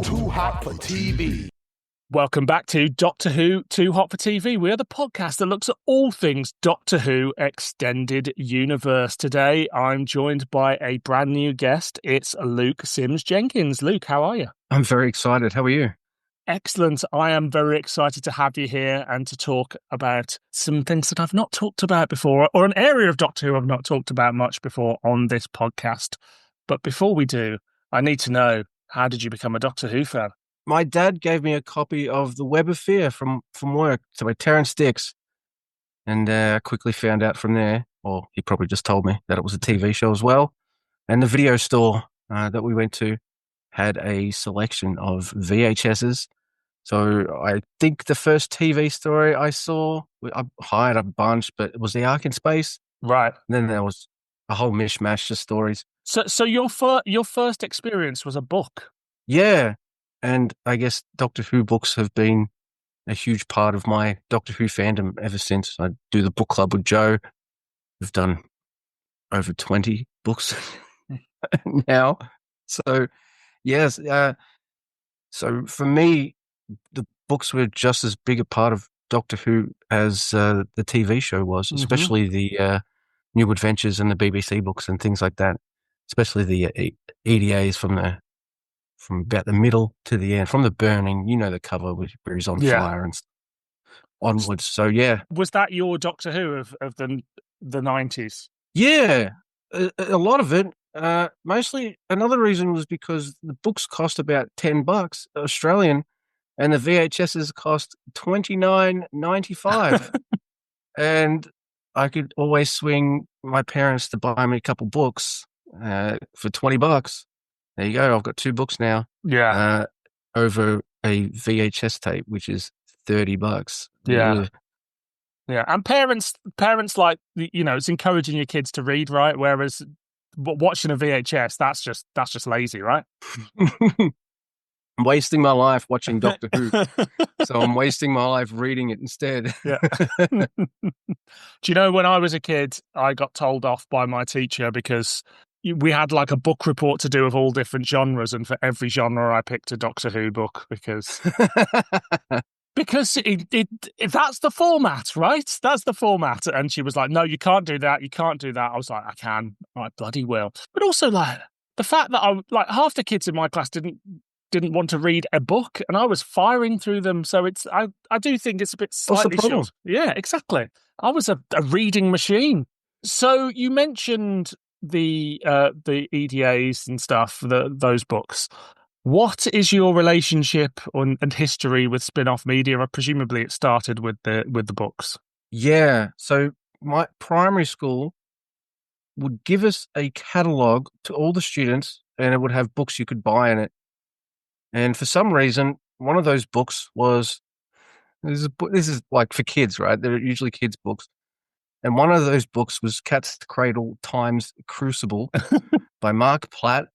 Too hot for TV. Welcome back to Doctor Who Too Hot for TV. We are the podcast that looks at all things Doctor Who Extended Universe. Today, I'm joined by a brand new guest. It's Luke Sims-Jenkins. Luke, how are you? I'm very excited. How are you? Excellent. I am very excited to have you here and to talk about some things that I've not talked about before, or an area of Doctor Who I've not talked about much before on this podcast. But before we do, I need to know, how did you become a Doctor Who fan? My dad gave me a copy of The Web of Fear from work, so by Terrence Dicks, and I quickly found out from there, or he probably just told me, that it was a TV show as well. And the video store that we went to had a selection of VHSs. So I think the first TV story I saw, I hired a bunch, but it was The Ark in Space. Right. And then there was a whole mishmash of stories. So your first experience was a book? Yeah. And I guess Doctor Who books have been a huge part of my Doctor Who fandom ever since. I do the book club with Joe. We've done over 20 books now. So, yes. So for me, the books were just as big a part of Doctor Who as the TV show was, especially the New Adventures and the BBC books and things like that, especially the EDAs from about the middle to the end, from the burning, the cover where he's on fire and onwards. So, yeah. Was that your Doctor Who of the 90s? Yeah, a lot of it. Mostly another reason was because the books cost about $10 Australian and the VHSs cost $29.95. And I could always swing my parents to buy me a couple books for $20. There you go. I've got 2 books now. Yeah. Over a VHS tape, which is $30. Yeah. Yeah. And parents like, it's encouraging your kids to read, right? Whereas watching a VHS, that's just lazy, right? I'm wasting my life watching Doctor Who. So I'm wasting my life reading it instead. Yeah. Do you know, when I was a kid, I got told off by my teacher because we had like a book report to do of all different genres, and for every genre I picked a Doctor Who book because if that's the format, right? That's the format. And she was like, no, you can't do that. You can't do that. I was like, I can. I bloody will. But also, like, the fact that half the kids in my class didn't want to read a book, and I was firing through them. So I do think it's a bit slightly short. Yeah, exactly. I was a reading machine. So you mentioned the EDAs and stuff, those books. What is your relationship and history with spin-off media? Presumably it started with the books. Yeah. So my primary school would give us a catalogue to all the students, and it would have books you could buy in it. And for some reason, one of those books was, this is like for kids, right? They're usually kids' books. And one of those books was Cat's Cradle Times Crucible by Mark Platt.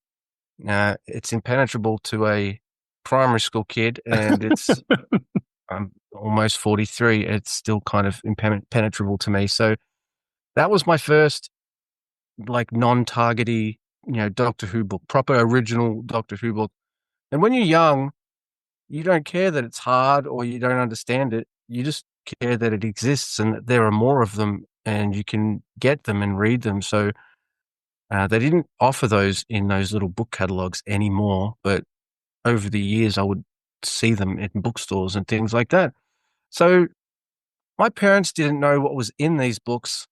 It's impenetrable to a primary school kid, and it's I'm almost 43. It's still kind of impenetrable to me. So that was my first like non-targety, Doctor Who book, proper original Doctor Who book. And when you're young, you don't care that it's hard or you don't understand it. You just care that it exists and that there are more of them and you can get them and read them. So they didn't offer those in those little book catalogs anymore, but over the years I would see them in bookstores and things like that. So my parents didn't know what was in these books,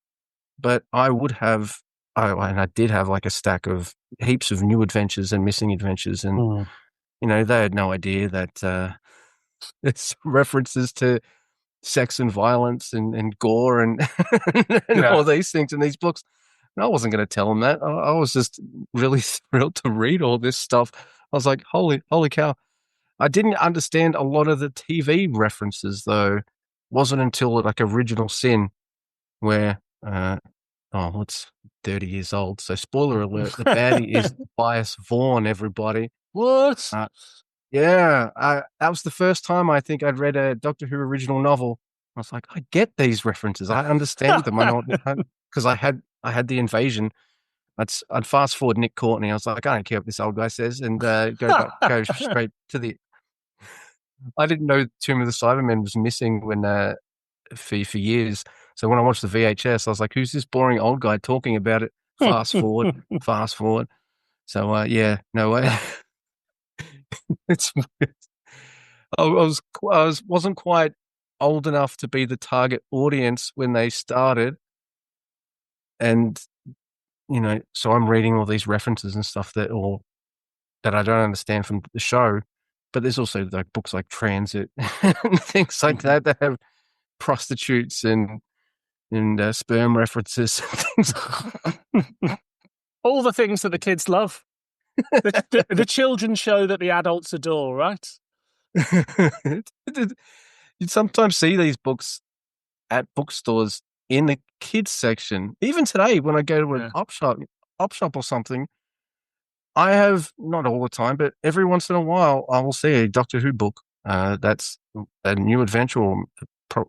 but I would have, and I did have like a stack of heaps of New Adventures and Missing Adventures, and they had no idea that it's references to sex and violence and gore and, and all these things in these books. And I wasn't going to tell them that. I was just really thrilled to read all this stuff. I was like, holy cow. I didn't understand a lot of the TV references, though. It wasn't until like Original Sin where, it's 30 years old. So spoiler alert, the baddie is Bias Vaughn, everybody. What? That was the first time I think I'd read a Doctor Who original novel. I was like, I get these references. I understand them. I know because I had the invasion. I'd fast forward Nick Courtney. I was like, I don't care what this old guy says, and go straight to the. I didn't know Tomb of the Cybermen was missing when for years. So when I watched the VHS, I was like, who's this boring old guy talking about it? Fast forward, fast forward. So no way. It's wasn't quite old enough to be the target audience when they started, and so I'm reading all these references and stuff that I don't understand from the show. But there's also like books like Transit and things like that have prostitutes and sperm references. All the things that the kids love. The children's show that the adults adore, right? You'd sometimes see these books at bookstores in the kids section. Even today, when I go to an op shop or something, I have, not all the time, but every once in a while, I will see a Doctor Who book. That's a new adventure or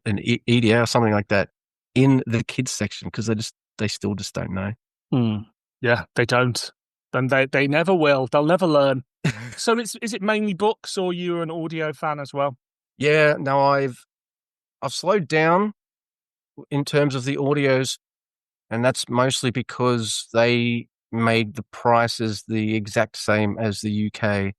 an EDA or something like that in the kids section because they still just don't know. Yeah, they don't. And they never will. They'll never learn. So is it mainly books, or you're an audio fan as well? Yeah, no, I've slowed down in terms of the audios, and that's mostly because they made the prices the exact same as the UK.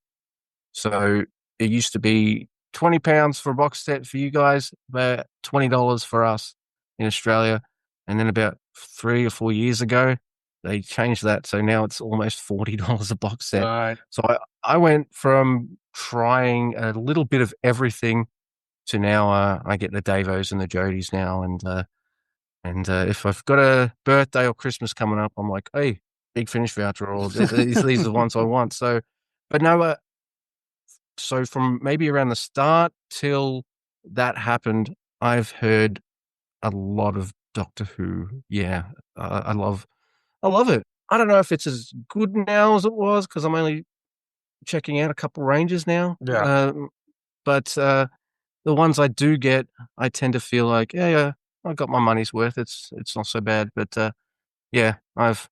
So it used to be £20 for a box set for you guys, about $20 for us in Australia. And then about 3 or 4 years ago, they changed that. So now it's almost $40 a box set. Right. So I went from trying a little bit of everything to now I get the Davos and the Jodies now. And if I've got a birthday or Christmas coming up, I'm like, hey, Big Finish voucher, or these are the ones I want. So, but no, so from maybe around the start till that happened, I've heard a lot of Doctor Who. Yeah, I love it. I don't know if it's as good now as it was because I'm only checking out a couple ranges now. Yeah. But the ones I do get, I tend to feel like, yeah, I got my money's worth. It's not so bad. But yeah, I've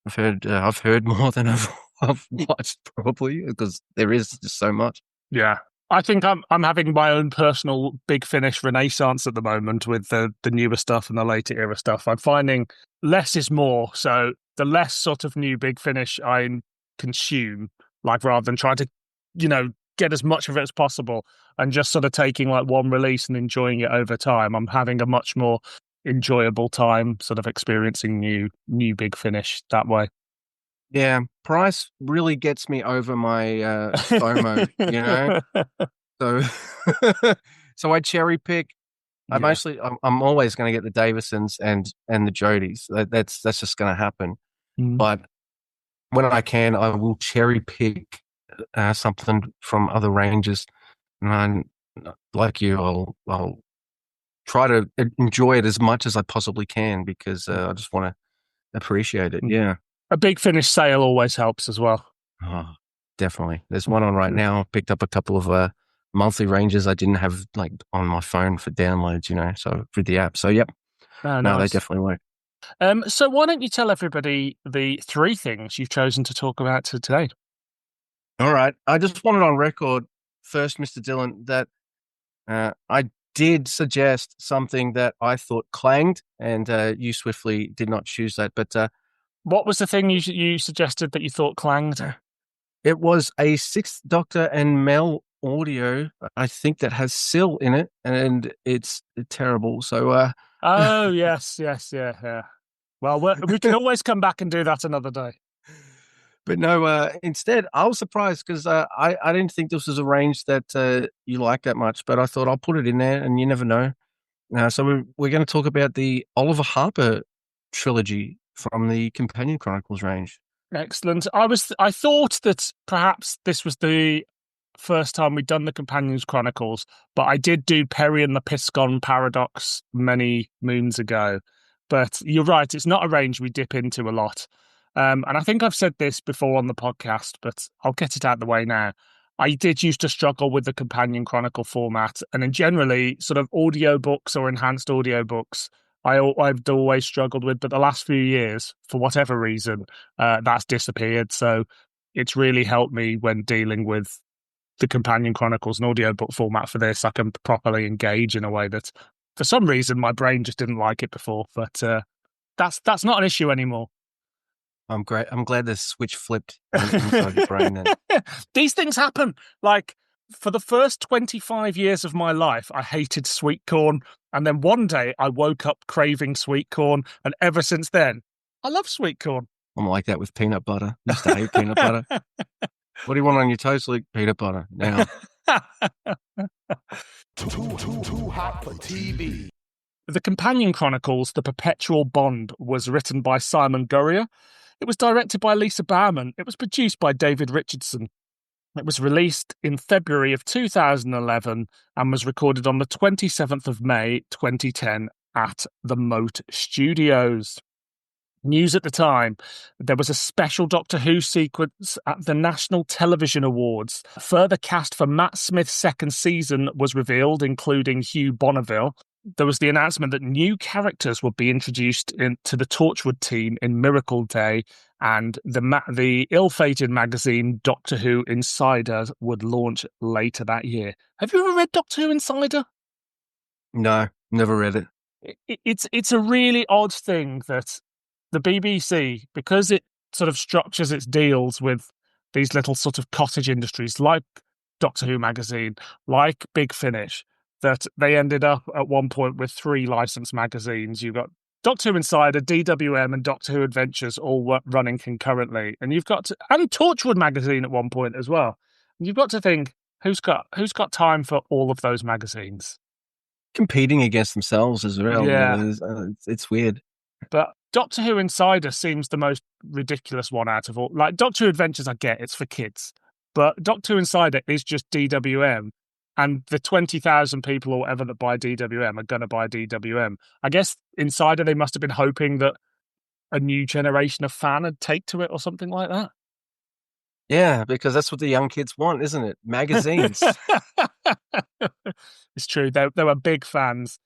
heard more than I've watched probably because there is just so much. Yeah. I think I'm having my own personal Big Finish renaissance at the moment with the newer stuff and the later era stuff. I'm finding less is more. So the less sort of new Big Finish I consume, like rather than trying to, get as much of it as possible and just sort of taking like one release and enjoying it over time, I'm having a much more enjoyable time sort of experiencing new Big Finish that way. Yeah, price really gets me over my FOMO, So I cherry pick. Yeah. I'm always going to get the Davisons and the Jodies. That's just going to happen. But when I can, I will cherry pick something from other ranges. And like you, I'll try to enjoy it as much as I possibly can because I just want to appreciate it. Yeah. A Big Finish sale always helps as well. Oh, definitely. There's one on right now. I picked up a couple of monthly ranges I didn't have like on my phone for downloads, so through the app. So yep. Oh, no, nice. they definitely work. So why don't you tell everybody the 3 things you've chosen to talk about today? All right. I just wanted on record first, Mr. Dillon, that I did suggest something that I thought clanged, and you swiftly did not choose that. But what was the thing you suggested that you thought clanged? It was a 6th Doctor and Mel audio, I think, that has Syl in it, and it's terrible. So, oh yes, yeah. Well, we can always come back and do that another day. But no, instead, I was surprised because I didn't think this was a range that you like that much, but I thought I'll put it in there, and you never know. So we're going to talk about the Oliver Harper trilogy from the Companion Chronicles range. Excellent. I thought that perhaps this was the first time we'd done the Companions Chronicles, but I did do Perry and the Pisgon Paradox many moons ago. But you're right, it's not a range we dip into a lot. And I think I've said this before on the podcast, but I'll get it out of the way now. I did used to struggle with the Companion Chronicle format, and in generally sort of audiobooks or enhanced audiobooks, I've always struggled with, but the last few years, for whatever reason, that's disappeared. So it's really helped me when dealing with the Companion Chronicles and audiobook format for this. I can properly engage in a way that, for some reason, my brain just didn't like it before. But that's not an issue anymore. I'm great. I'm glad the switch flipped inside your brain then. These things happen. Like, for the first 25 years of my life, I hated sweet corn. And then one day I woke up craving sweet corn. And ever since then, I love sweet corn. I'm like that with peanut butter. I used to hate peanut butter. What do you want on your toast? Like peanut butter. Now. Too hot for TV. The Companion Chronicles, The Perpetual Bond, was written by Simon Guerrier. It was directed by Lisa Bowerman. It was produced by David Richardson. It was released in February of 2011 and was recorded on the 27th of May 2010 at the Moat Studios. News at the time, there was a special Doctor Who sequence at the National Television Awards. A further cast for Matt Smith's second season was revealed, including Hugh Bonneville. There was the announcement that new characters would be introduced into the Torchwood team in Miracle Day, and the ill-fated magazine Doctor Who Insider would launch later that year. Have you ever read Doctor Who Insider? No, never read it. It's a really odd thing that the BBC, because it sort of structures its deals with these little sort of cottage industries like Doctor Who magazine, like Big Finish, that they ended up at one point with 3 licensed magazines. You've got Doctor Who Insider, DWM, and Doctor Who Adventures all running concurrently, and and Torchwood magazine at one point as well. And you've got to think, who's got time for all of those magazines? Competing against themselves as well. Yeah, it's weird. But Doctor Who Insider seems the most ridiculous one out of all. Like Doctor Who Adventures, I get it's for kids, but Doctor Who Insider is just DWM. And the 20,000 people or whatever that buy DWM are going to buy DWM. I guess Insider, they must have been hoping that a new generation of fan would take to it or something like that. Yeah, because that's what the young kids want, isn't it? Magazines. It's true. They were big fans.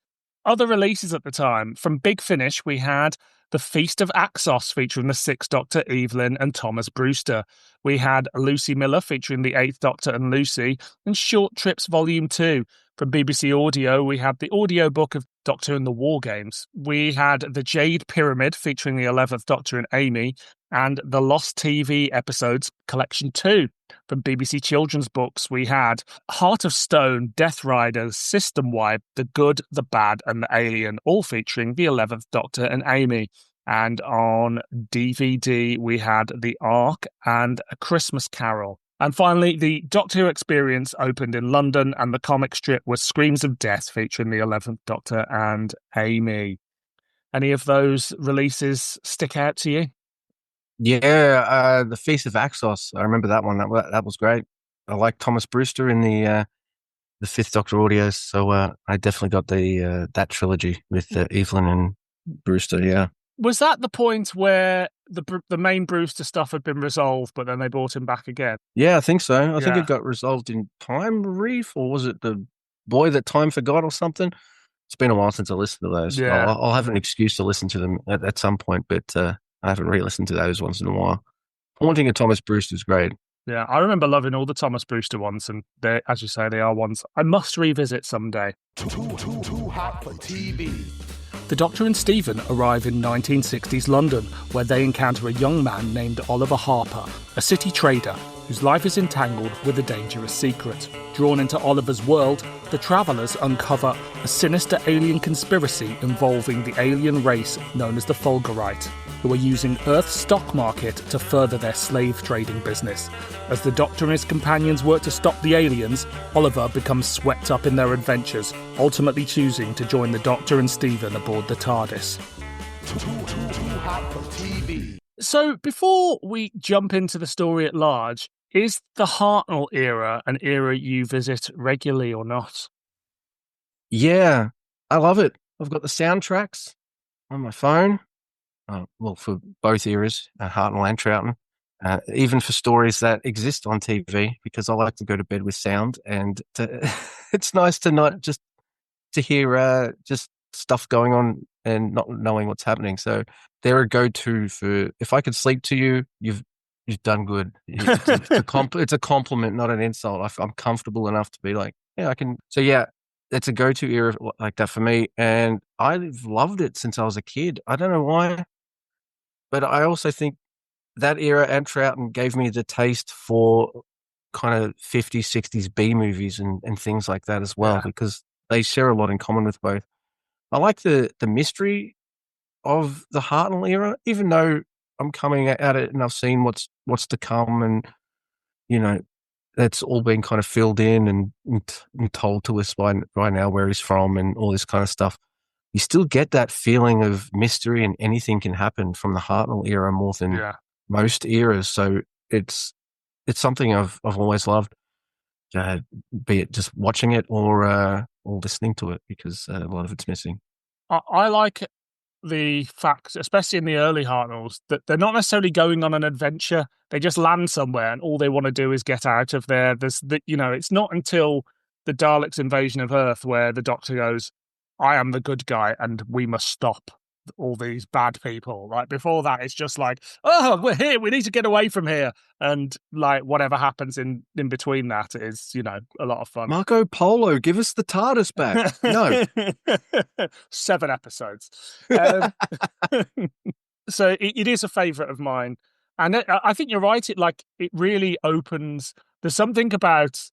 Other releases at the time, from Big Finish, we had The Feast of Axos featuring the 6th Doctor, Evelyn, and Thomas Brewster. We had Lucy Miller featuring the 8th Doctor and Lucy, and Short Trips Volume 2. From BBC Audio, we had the audiobook of Doctor and the War Games. We had The Jade Pyramid featuring the 11th Doctor and Amy, and the Lost TV Episodes Collection 2. From BBC Children's Books, we had Heart of Stone, Death Riders, System Wipe, The Good, the Bad, and the Alien, all featuring the 11th Doctor and Amy. And on DVD, we had The Ark and A Christmas Carol. And finally, the Doctor Who Experience opened in London, and the comic strip was Screams of Death featuring the 11th Doctor and Amy. Any of those releases stick out to you? Yeah, The Feast of Axos. I remember that one. That was great. I like Thomas Brewster in the 5th Doctor audios, so I definitely got that trilogy with Evelyn and Brewster. Yeah. Was that the point where the main Brewster stuff had been resolved, but then they brought him back again? Yeah, I think so. I think it got resolved in Time Reef, or was it The Boy That Time Forgot or something? It's been a while since I listened to those. Yeah. I'll have an excuse to listen to them at some point, but I haven't re-listened to those ones in a while. Haunting of Thomas Brewster is great. Yeah, I remember loving all the Thomas Brewster ones, and they, as you say, they are ones I must revisit someday. Too hot for TV. The Doctor and Stephen arrive in 1960s London, where they encounter a young man named Oliver Harper, a city trader whose life is entangled with a dangerous secret. Drawn into Oliver's world, the travellers uncover a sinister alien conspiracy involving the alien race known as the Fulgurite, who are using Earth's stock market to further their slave trading business. As the Doctor and his companions work to stop the aliens, Oliver becomes swept up in their adventures, ultimately choosing to join the Doctor and Stephen aboard the TARDIS. Too hot for TV. So, before we jump into the story at large, is the Hartnell era an era you visit regularly or not? Yeah, I love it. I've got the soundtracks on my phone. Well, for both eras, Hartnell and Troughton. Even for stories that exist on TV, because I like to go to bed with sound, and it's nice to not just to hear just stuff going on and not knowing what's happening. So they're a go-to for if I could sleep to you, you've done good. It's a compliment, not an insult. I'm comfortable enough to be like, yeah, I can. So yeah, it's a go-to era like that for me, and I've loved it since I was a kid. I don't know why, but I also think that era and Troughton gave me the taste for kind of 50s, 60s B movies and things like that as well, because they share a lot in common with both. I like the mystery of the Hartnell era, even though I'm coming at it and I've seen what's to come, and that's all been kind of filled in and told to us by now where he's from and all this kind of stuff. You still get that feeling of mystery, and anything can happen from the Hartnell era more than most eras. So it's something I've always loved, be it just watching it or listening to it, because a lot of it's missing. I like the fact, especially in the early Hartnells, that they're not necessarily going on an adventure. They just land somewhere, and all they want to do is get out of there. It's not until the Daleks' invasion of Earth where the Doctor goes, "I am the good guy, and we must stop all these bad people." Like before that, it's just like, "Oh, we're here. We need to get away from here." And like whatever happens in between that is, a lot of fun. Marco Polo, give us the TARDIS back. No. 7 episodes. So it is a favourite of mine. And I think you're right. It really opens. There's something about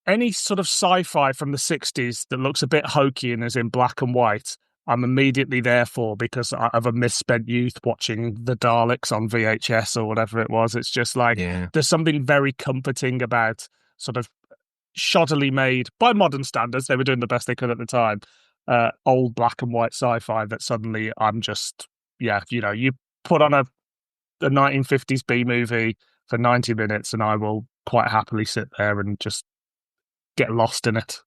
any sort of sci-fi from the 60s that looks a bit hokey and is in black and white. I'm immediately there for, because of a misspent youth watching the Daleks on VHS or whatever it was. It's just like, there's something very comforting about sort of shoddily made, by modern standards, they were doing the best they could at the time, old black and white sci-fi that suddenly I'm just, you put on a 1950s B movie for 90 minutes and I will quite happily sit there and just get lost in it.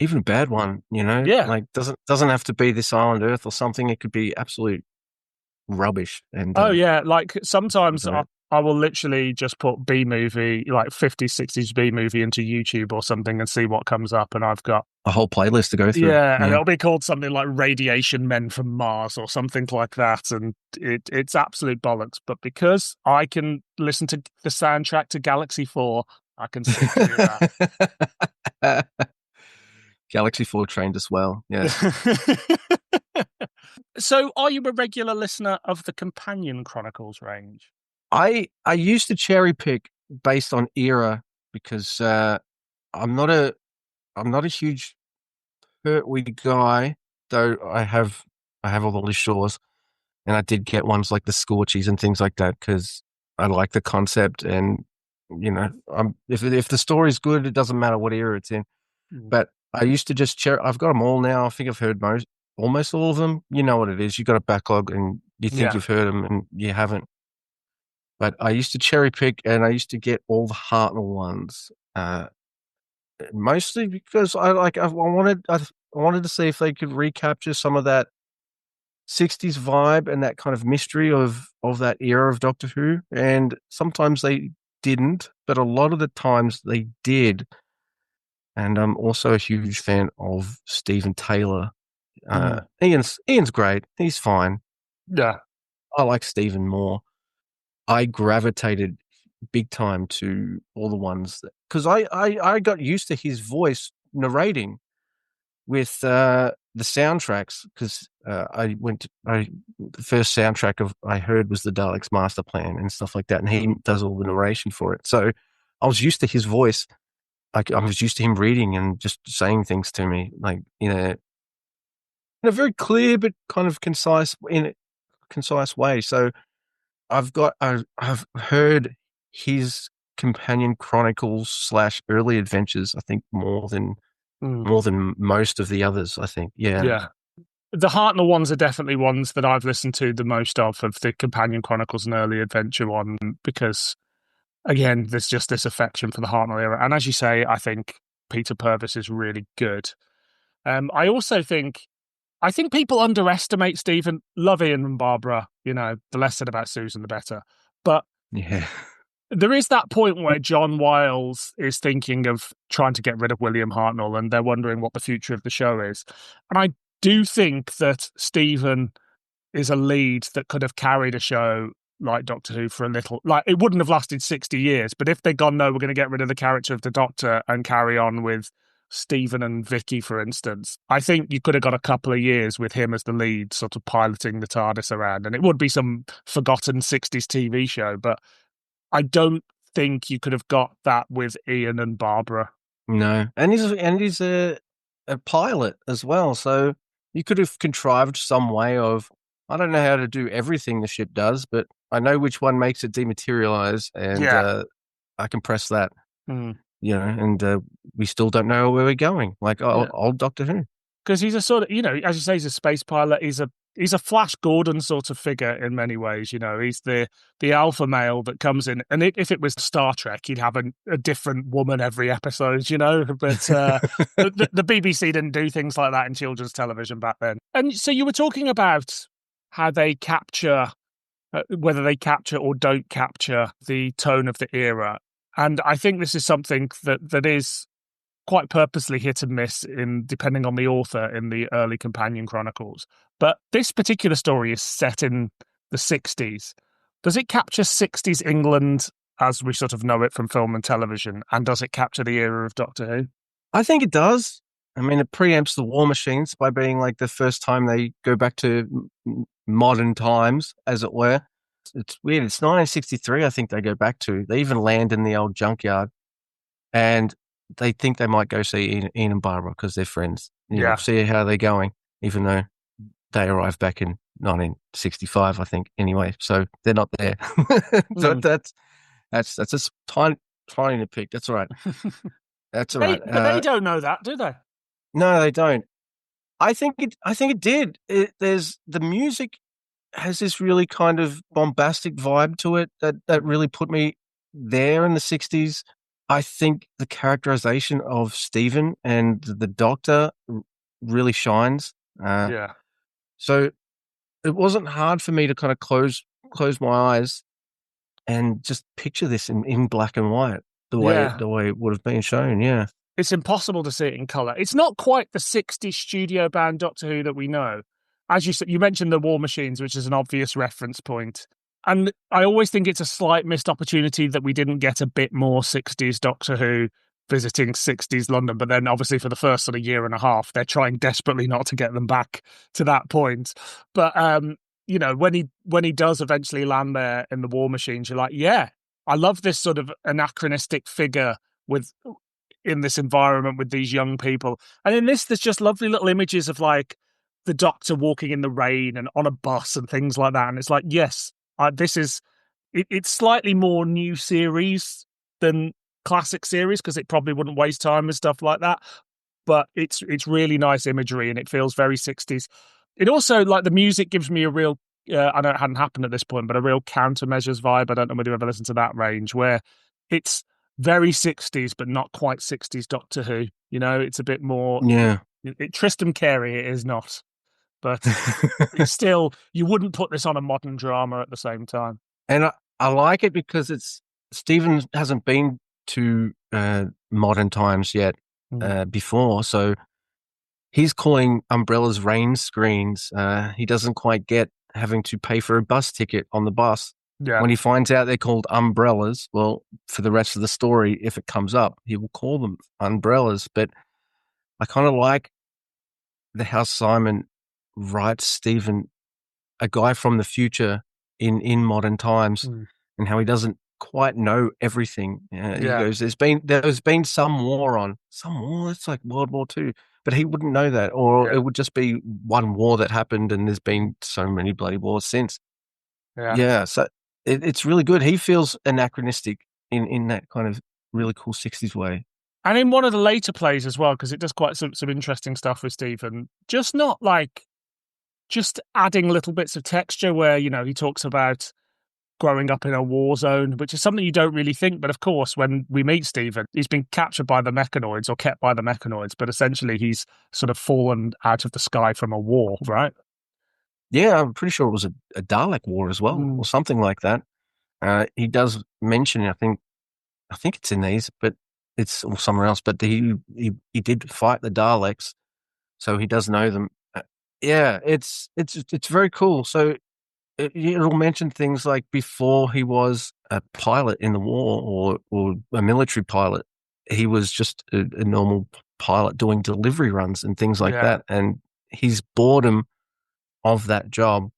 Even a bad one, like doesn't have to be This Island Earth or something. It could be absolute rubbish. And like sometimes I will literally just put B movie, like 50s, 60s B movie into YouTube or something and see what comes up, and I've got a whole playlist to go through. And it'll be called something like Radiation Men from Mars or something like that, and it's absolute bollocks. But because I can listen to the soundtrack to Galaxy 4, I can sit to do that. Galaxy 4 trained us well, yeah. So, are you a regular listener of the Companion Chronicles range? I used to cherry pick based on era, because I'm not a huge Pertwee guy, though I have all the Liz Shaws, and I did get ones like the Scorchies and things like that because I like the concept, and if the story's good, it doesn't matter what era it's in. But I used to just I've got them all now. I think I've heard almost all of them. You know what it is. You got a backlog, and you think you've heard them, and you haven't. But I used to cherry pick, and I used to get all the Hartnell ones, mostly because I wanted to see if they could recapture some of that 60s vibe and that kind of mystery of that era of Doctor Who. And sometimes they didn't, but a lot of the times they did. And I'm also a huge fan of Stephen Taylor. Ian's great. He's fine. Yeah. I like Stephen more. I gravitated big time to all the ones because I got used to his voice narrating with the soundtracks, because the first soundtrack I heard was the Daleks Master Plan and stuff like that, and he does all the narration for it. So I was used to his voice, I was used to him reading and just saying things to me, like in a very clear but kind of concise way. So I've heard his Companion Chronicles / early adventures, I think more than most of the others, I think. Yeah. Yeah. The Hartnell ones are definitely ones that I've listened to the most of the Companion Chronicles and Early Adventure one, because, again, there's just this affection for the Hartnell era. And as you say, I think Peter Purves is really good. I also think people underestimate Stephen. Love Ian and Barbara, the less said about Susan, the better. But Yeah. there is that point where John Wiles is thinking of trying to get rid of William Hartnell, and they're wondering what the future of the show is. And I do think that Stephen is a lead that could have carried a show like Doctor Who for a little. Like, it wouldn't have lasted 60 years, but if they'd gone, no, we're going to get rid of the character of the Doctor and carry on with Stephen and Vicky, for instance, I think you could have got a couple of years with him as the lead, sort of piloting the TARDIS around, and it would be some forgotten 60s TV show, but I don't think you could have got that with Ian and Barbara. No, and he's a pilot as well, so you could have contrived some way of, I don't know how to do everything the ship does, but I know which one makes it dematerialize, and I can press that. And we still don't know where we're going, like old Doctor Who. Because he's a sort of, as you say, he's a space pilot. He's a Flash Gordon sort of figure in many ways. He's the alpha male that comes in. And if it was Star Trek, he'd have a different woman every episode, But the BBC didn't do things like that in children's television back then. And so you were talking about how they capture, whether they capture or don't capture the tone of the era. And I think this is something that is quite purposely hit and miss depending on the author in the early Companion Chronicles. But this particular story is set in the 60s. Does it capture 60s England as we sort of know it from film and television? And does it capture the era of Doctor Who? I think it does. I mean, it preempts the War Machines by being like the first time they go back to modern times, as it were. It's weird. It's 1963, I think they go back to. They even land in the old junkyard. And they think they might go see Ian and Barbara because they're friends. See how they're going, even though they arrived back in 1965, I think. Anyway, so they're not there. So that's a tiny nitpick. That's all right. That's all right. But they don't know that, do they? No, they don't. I think it did. There's the music has this really kind of bombastic vibe to it that really put me there in the 60s. I think the characterization of Stephen and the Doctor really shines. So it wasn't hard for me to kind of close my eyes and just picture this in black and white, the way it would have been shown. Yeah. It's impossible to see it in colour. It's not quite the 60s studio-bound Doctor Who that we know. As you said, you mentioned the War Machines, which is an obvious reference point. And I always think it's a slight missed opportunity that we didn't get a bit more 60s Doctor Who visiting 60s London. But then obviously for the first sort of year and a half, they're trying desperately not to get them back to that point. But, when he does eventually land there in the War Machines, you're like, yeah, I love this sort of anachronistic figure in this environment with these young people. And in this, there's just lovely little images of like the Doctor walking in the rain and on a bus and things like that. And it's like, yes, this is it's slightly more new series than classic series because it probably wouldn't waste time with stuff like that. But it's really nice imagery and it feels very 60s. It also, like, the music gives me a real, I know it hadn't happened at this point, but a real Countermeasures vibe. I don't know whether you ever listened to that range, where it's very 60s, but not quite 60s Doctor Who. It's a bit more. Yeah. Tristram Carey, it is not. But it's still, you wouldn't put this on a modern drama at the same time. And I like it because Stephen hasn't been to modern times yet before, so he's calling umbrellas rain screens. He doesn't quite get having to pay for a bus ticket on the bus. Yeah. When he finds out they're called umbrellas, well, for the rest of the story, if it comes up, he will call them umbrellas. But I kind of like how Simon writes Stephen, a guy from the future in modern times, and how he doesn't quite know everything. He Yeah. goes, there's been some war. It's like World War II, but he wouldn't know that, or Yeah. it would just be one war that happened, and there's been so many bloody wars since. Yeah. Yeah, so it's really good. He feels anachronistic in that kind of really cool 60s way. And in one of the later plays as well, because it does quite some interesting stuff with Stephen, just not like just adding little bits of texture where, you know, he talks about growing up in a war zone, which is something you don't really think. But of course, when we meet Stephen, he's been captured by the mechanoids or kept by the mechanoids, but essentially he's sort of fallen out of the sky from a war, right? Yeah, I'm pretty sure it was a Dalek war as well, or something like that. He does mention, I think it's in these, but it's or somewhere else. But he did fight the Daleks, so he does know them. Yeah, it's very cool. So it'll mention things like before he was a pilot in the war or a military pilot, he was just a normal pilot doing delivery runs and things like that. And his boredom of that job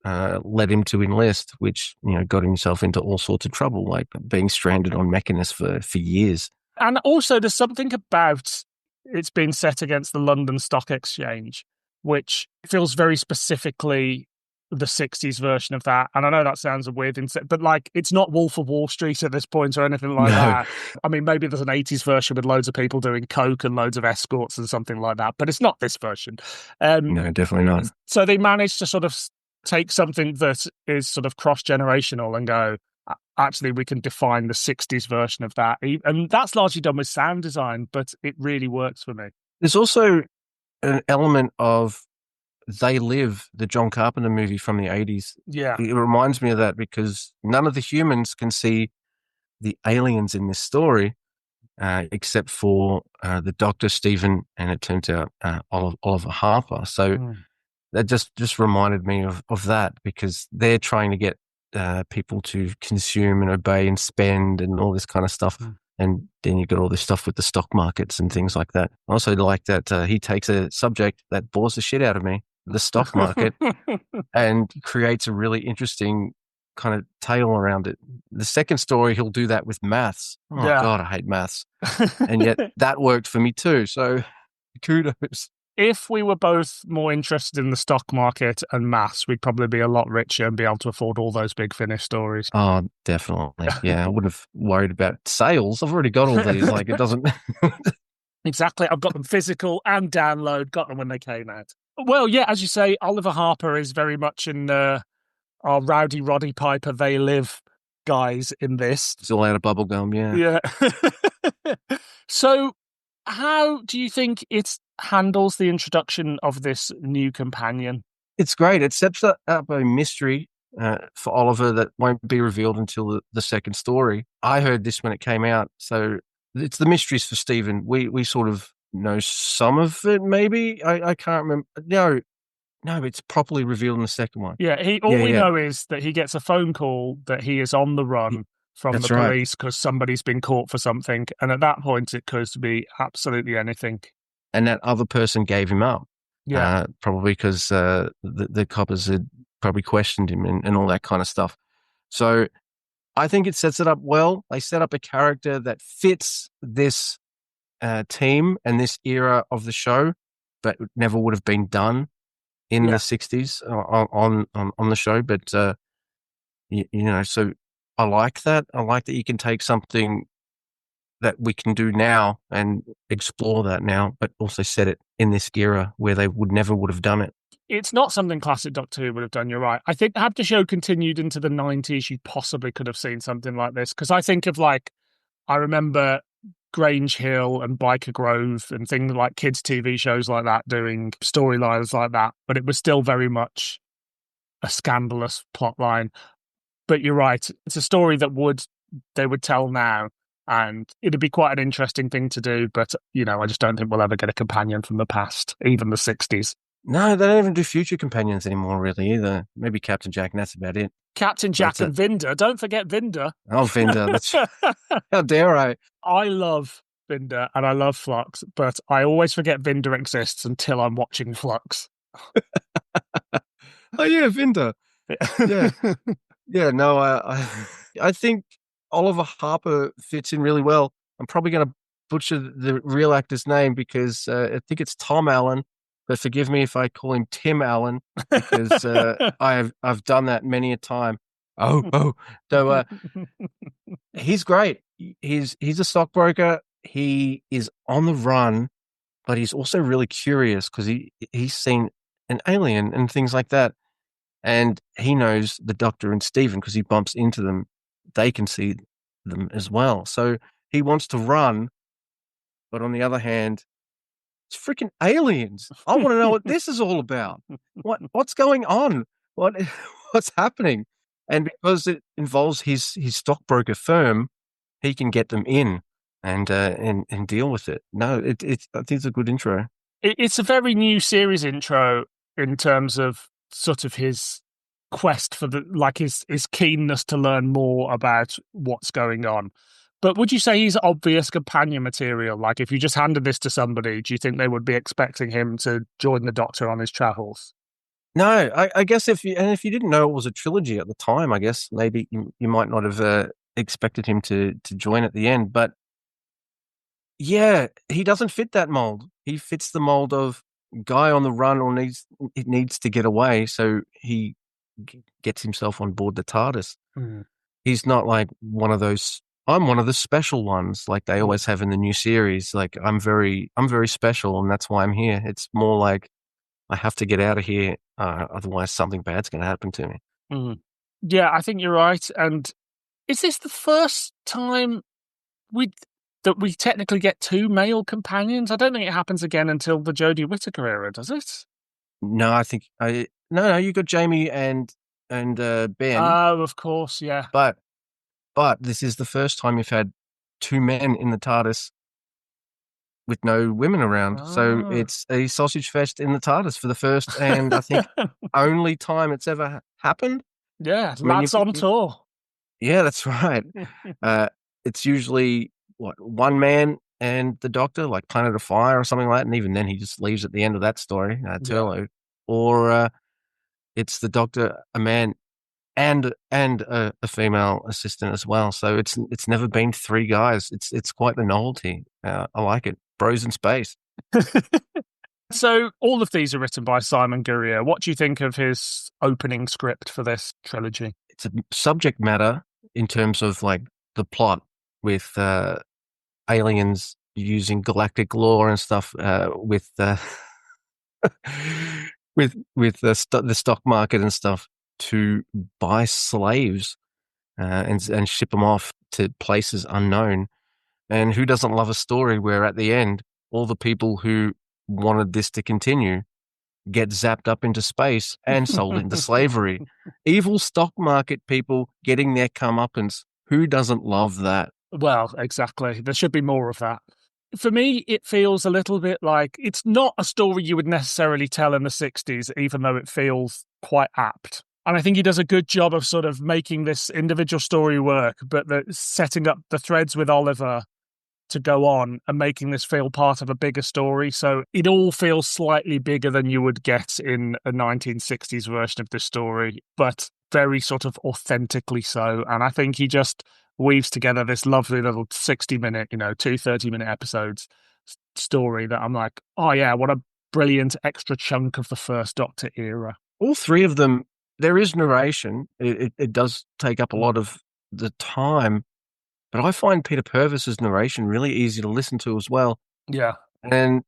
led him to enlist, which, you know, got himself into all sorts of trouble, like being stranded on Mechanus for years. And also there's something about it's being set against the London Stock Exchange, which feels very specifically the 60s version of that. And I know that sounds a weird but like it's not Wolf of Wall Street at this point or anything like that. I mean, maybe there's an 80s version with loads of people doing coke and loads of escorts and something like that, but it's not this version. No, definitely not. So they managed to sort of take something that is sort of cross-generational and go, actually, we can define the 60s version of that. And that's largely done with sound design, but it really works for me. There's also an element of They Live, the John Carpenter movie from the 80s. Yeah. It reminds me of that because none of the humans can see the aliens in this story, except for the Doctor, Stephen, and it turns out Oliver Harper. So that just reminded me of that, because they're trying to get people to consume and obey and spend and all this kind of stuff. And then you got all this stuff with the stock markets and things like that. I also like that he takes a subject that bores the shit out of me, the stock market, and creates a really interesting kind of tale around it. The second story, he'll do that with maths. Oh, God, I hate maths. And yet that worked for me too. So kudos. If we were both more interested in the stock market and maths, we'd probably be a lot richer and be able to afford all those big Finnish stories. Oh, definitely. Yeah, I wouldn't have worried about sales. I've already got all these. Like, it doesn't... Exactly. I've got them physical and download, got them when they came out. Well, yeah, as you say, Oliver Harper is very much in our Rowdy Roddy Piper, They Live guys in this. It's all out of bubblegum, yeah. Yeah. So how do you think it handles the introduction of this new companion? It's great. It sets up a mystery for Oliver that won't be revealed until the second story. I heard this when it came out, so it's the mysteries for Stephen. We sort of know some of it, maybe. I can't remember. No, it's properly revealed in the second one. Yeah, we know is that he gets a phone call that he is on the run from the police because somebody's been caught for something. And at that point, it could be absolutely anything. And that other person gave him up. Yeah. Probably because the coppers had probably questioned him and all that kind of stuff. So I think it sets it up well. They set up a character that fits this team and this era of the show, but never would have been done in the 60s on the show. But, you know, so I like that. I like that you can take something that we can do now and explore that now, but also set it in this era where they never would have done it. It's not something classic Doctor Who would have done, you're right. I think had the show continued into the 90s, you possibly could have seen something like this. Because I think of I remember Grange Hill and Biker Grove and things like kids' TV shows like that doing storylines like that, but it was still very much a scandalous plot line. But you're right, it's a story that they would tell now, and it'd be quite an interesting thing to do, but, you know, I just don't think we'll ever get a companion from the past, even the 60s. No, they don't even do future companions anymore, really, either. Maybe Captain Jack, and that's about it. Captain Jack and Vinder. Don't forget Vinder. Oh, Vinder. How dare I? I love Vinder and I love Flux, but I always forget Vinder exists until I'm watching Flux. Oh, yeah, Vinder. Yeah. Yeah, no, I think Oliver Harper fits in really well. I'm probably going to butcher the real actor's name because I think it's Tom Allen, but forgive me if I call him Tim Allen because I've done that many a time. So he's great. He's a stockbroker. He is on the run, but he's also really curious because he's seen an alien and things like that. And he knows the Doctor and Stephen because he bumps into them. They can see them as well. So he wants to run, but on the other hand, it's freaking aliens. I want to know what this is all about. What's going on? What's happening? And because it involves his stockbroker firm, he can get them in and deal with it. No, I think it's a good intro. It's a very new series intro in terms of sort of his quest for his keenness to learn more about what's going on. But would you say he's obvious companion material? Like, if you just handed this to somebody, do you think they would be expecting him to join the Doctor on his travels? No, I guess if you didn't know it was a trilogy at the time, I guess maybe you might not have expected him to join at the end. But yeah, he doesn't fit that mold. He fits the mold of guy on the run or needs to get away, so he gets himself on board the TARDIS. He's not like one of those. I'm one of the special ones, like they always have in the new series. Like I'm very special, and that's why I'm here. It's more like I have to get out of here, otherwise something bad's going to happen to me. Yeah, I think you're right. And is this the first time that we technically get two male companions? I don't think it happens again until the Jodie Whittaker era, does it? No, I think no. You got Jamie and Ben. Oh, of course, yeah. But this is the first time you've had two men in the TARDIS with no women around. So it's a sausage fest in the TARDIS for the first and I think only time it's ever happened. Yeah, lads on tour. Yeah, that's right. It's usually one man and the Doctor, like Planet of Fire or something like that, and even then he just leaves at the end of that story, Turlo. Or it's the Doctor, a man, and a female assistant as well. So it's never been three guys. It's quite the novelty. I like it. Bros in space. So all of these are written by Simon Guerrier. What do you think of his opening script for this trilogy? It's a subject matter in terms of like the plot with aliens using galactic law and stuff with the stock market and stuff to buy slaves and ship them off to places unknown. And who doesn't love a story where at the end, all the people who wanted this to continue get zapped up into space and sold into slavery? Evil stock market people getting their comeuppance. Who doesn't love that? Well, exactly. There should be more of that. For me, it feels a little bit like it's not a story you would necessarily tell in the 60s, even though it feels quite apt. And I think he does a good job of sort of making this individual story work, but setting up the threads with Oliver to go on and making this feel part of a bigger story. So it all feels slightly bigger than you would get in a 1960s version of the story, but very sort of authentically so. And I think he just weaves together this lovely little 60-minute, 30-minute episodes story that I'm like, oh yeah, what a brilliant extra chunk of the first Doctor era. All three of them, there is narration. It does take up a lot of the time, but I find Peter Purves' narration really easy to listen to as well. Yeah. And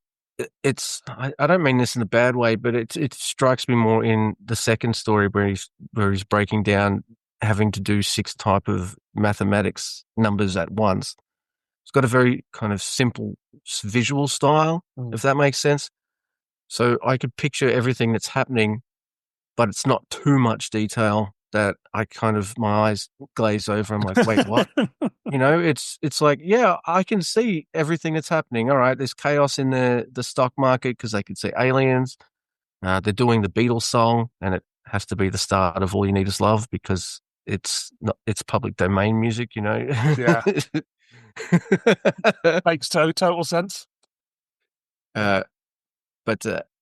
I don't mean this in a bad way, but it strikes me more in the second story where he's breaking down having to do 6 type of mathematics numbers at once. It's got a very kind of simple visual style, if that makes sense. So I could picture everything that's happening, but it's not too much detail that my eyes glaze over. I'm like, wait, what? It's like, yeah, I can see everything that's happening. All right, there's chaos in the stock market because they could see aliens. They're doing the Beatles song, and it has to be the start of All You Need Is Love because it's public domain music, Yeah. Makes total sense.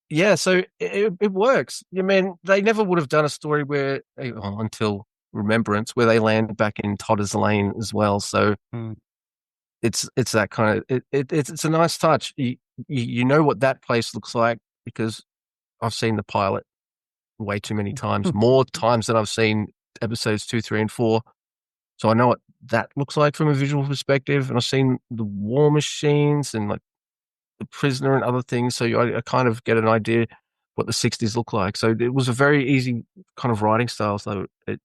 Yeah, so it works. I mean, they never would have done a story where, until Remembrance, where they land back in Todder's Lane as well. So it's that kind of it's a nice touch. You know what that place looks like because I've seen the pilot way too many times, more times than I've seen episodes 2, 3, and 4. So I know what that looks like from a visual perspective, and I've seen the war machines and like the prisoner and other things. So I kind of get an idea what the 60s look like. So it was a very easy kind of writing style. So it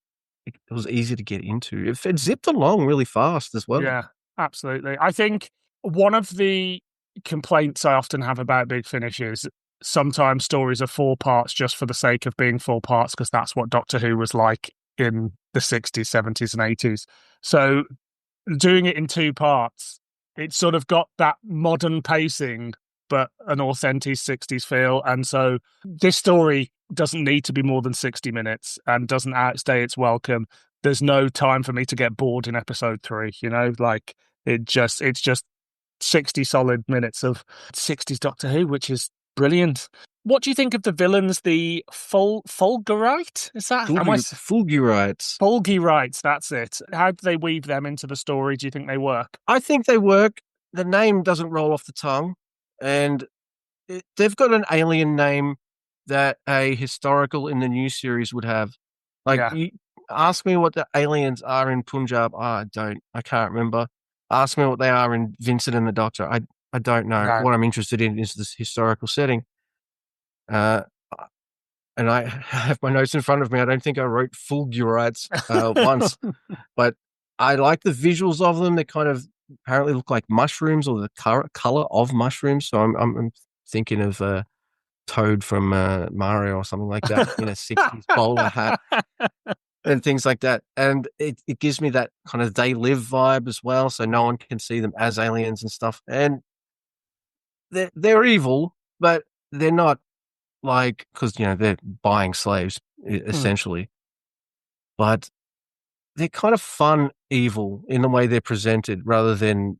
was easy to get into. It zipped along really fast as well. Yeah, absolutely. I think one of the complaints I often have about Big Finish is sometimes stories are 4 parts just for the sake of being 4 parts, because that's what Doctor Who was like in the 60s, 70s, and 80s. So doing it in 2 parts, it's sort of got that modern pacing, but an authentic 60s feel. And so this story doesn't need to be more than 60 minutes and doesn't outstay its welcome. There's no time for me to get bored in episode 3, you know, like it's just 60 solid minutes of 60s Doctor Who, which is brilliant. What do you think of the villains? The Fulgurite? Is that Fulgurites? Fulgurites, that's it. How do they weave them into the story? Do you think they work? I think they work. The name doesn't roll off the tongue, and they've got an alien name that a historical in the new series would have. You ask me what the aliens are in Punjab. I can't remember. Ask me what they are in Vincent and the Doctor. I don't know. No. What I'm interested in is this historical setting. And I have my notes in front of me. I don't think I wrote Fulgurites once, but I like the visuals of them. They kind of apparently look like mushrooms, or the color of mushrooms. So I'm thinking of Toad from Mario or something like that in a 60s bowler hat and things like that. And it gives me that kind of They Live vibe as well. So no one can see them as aliens and stuff. And they're evil, but they're not like, because, you know, they're buying slaves essentially. But they're kind of fun evil in the way they're presented rather than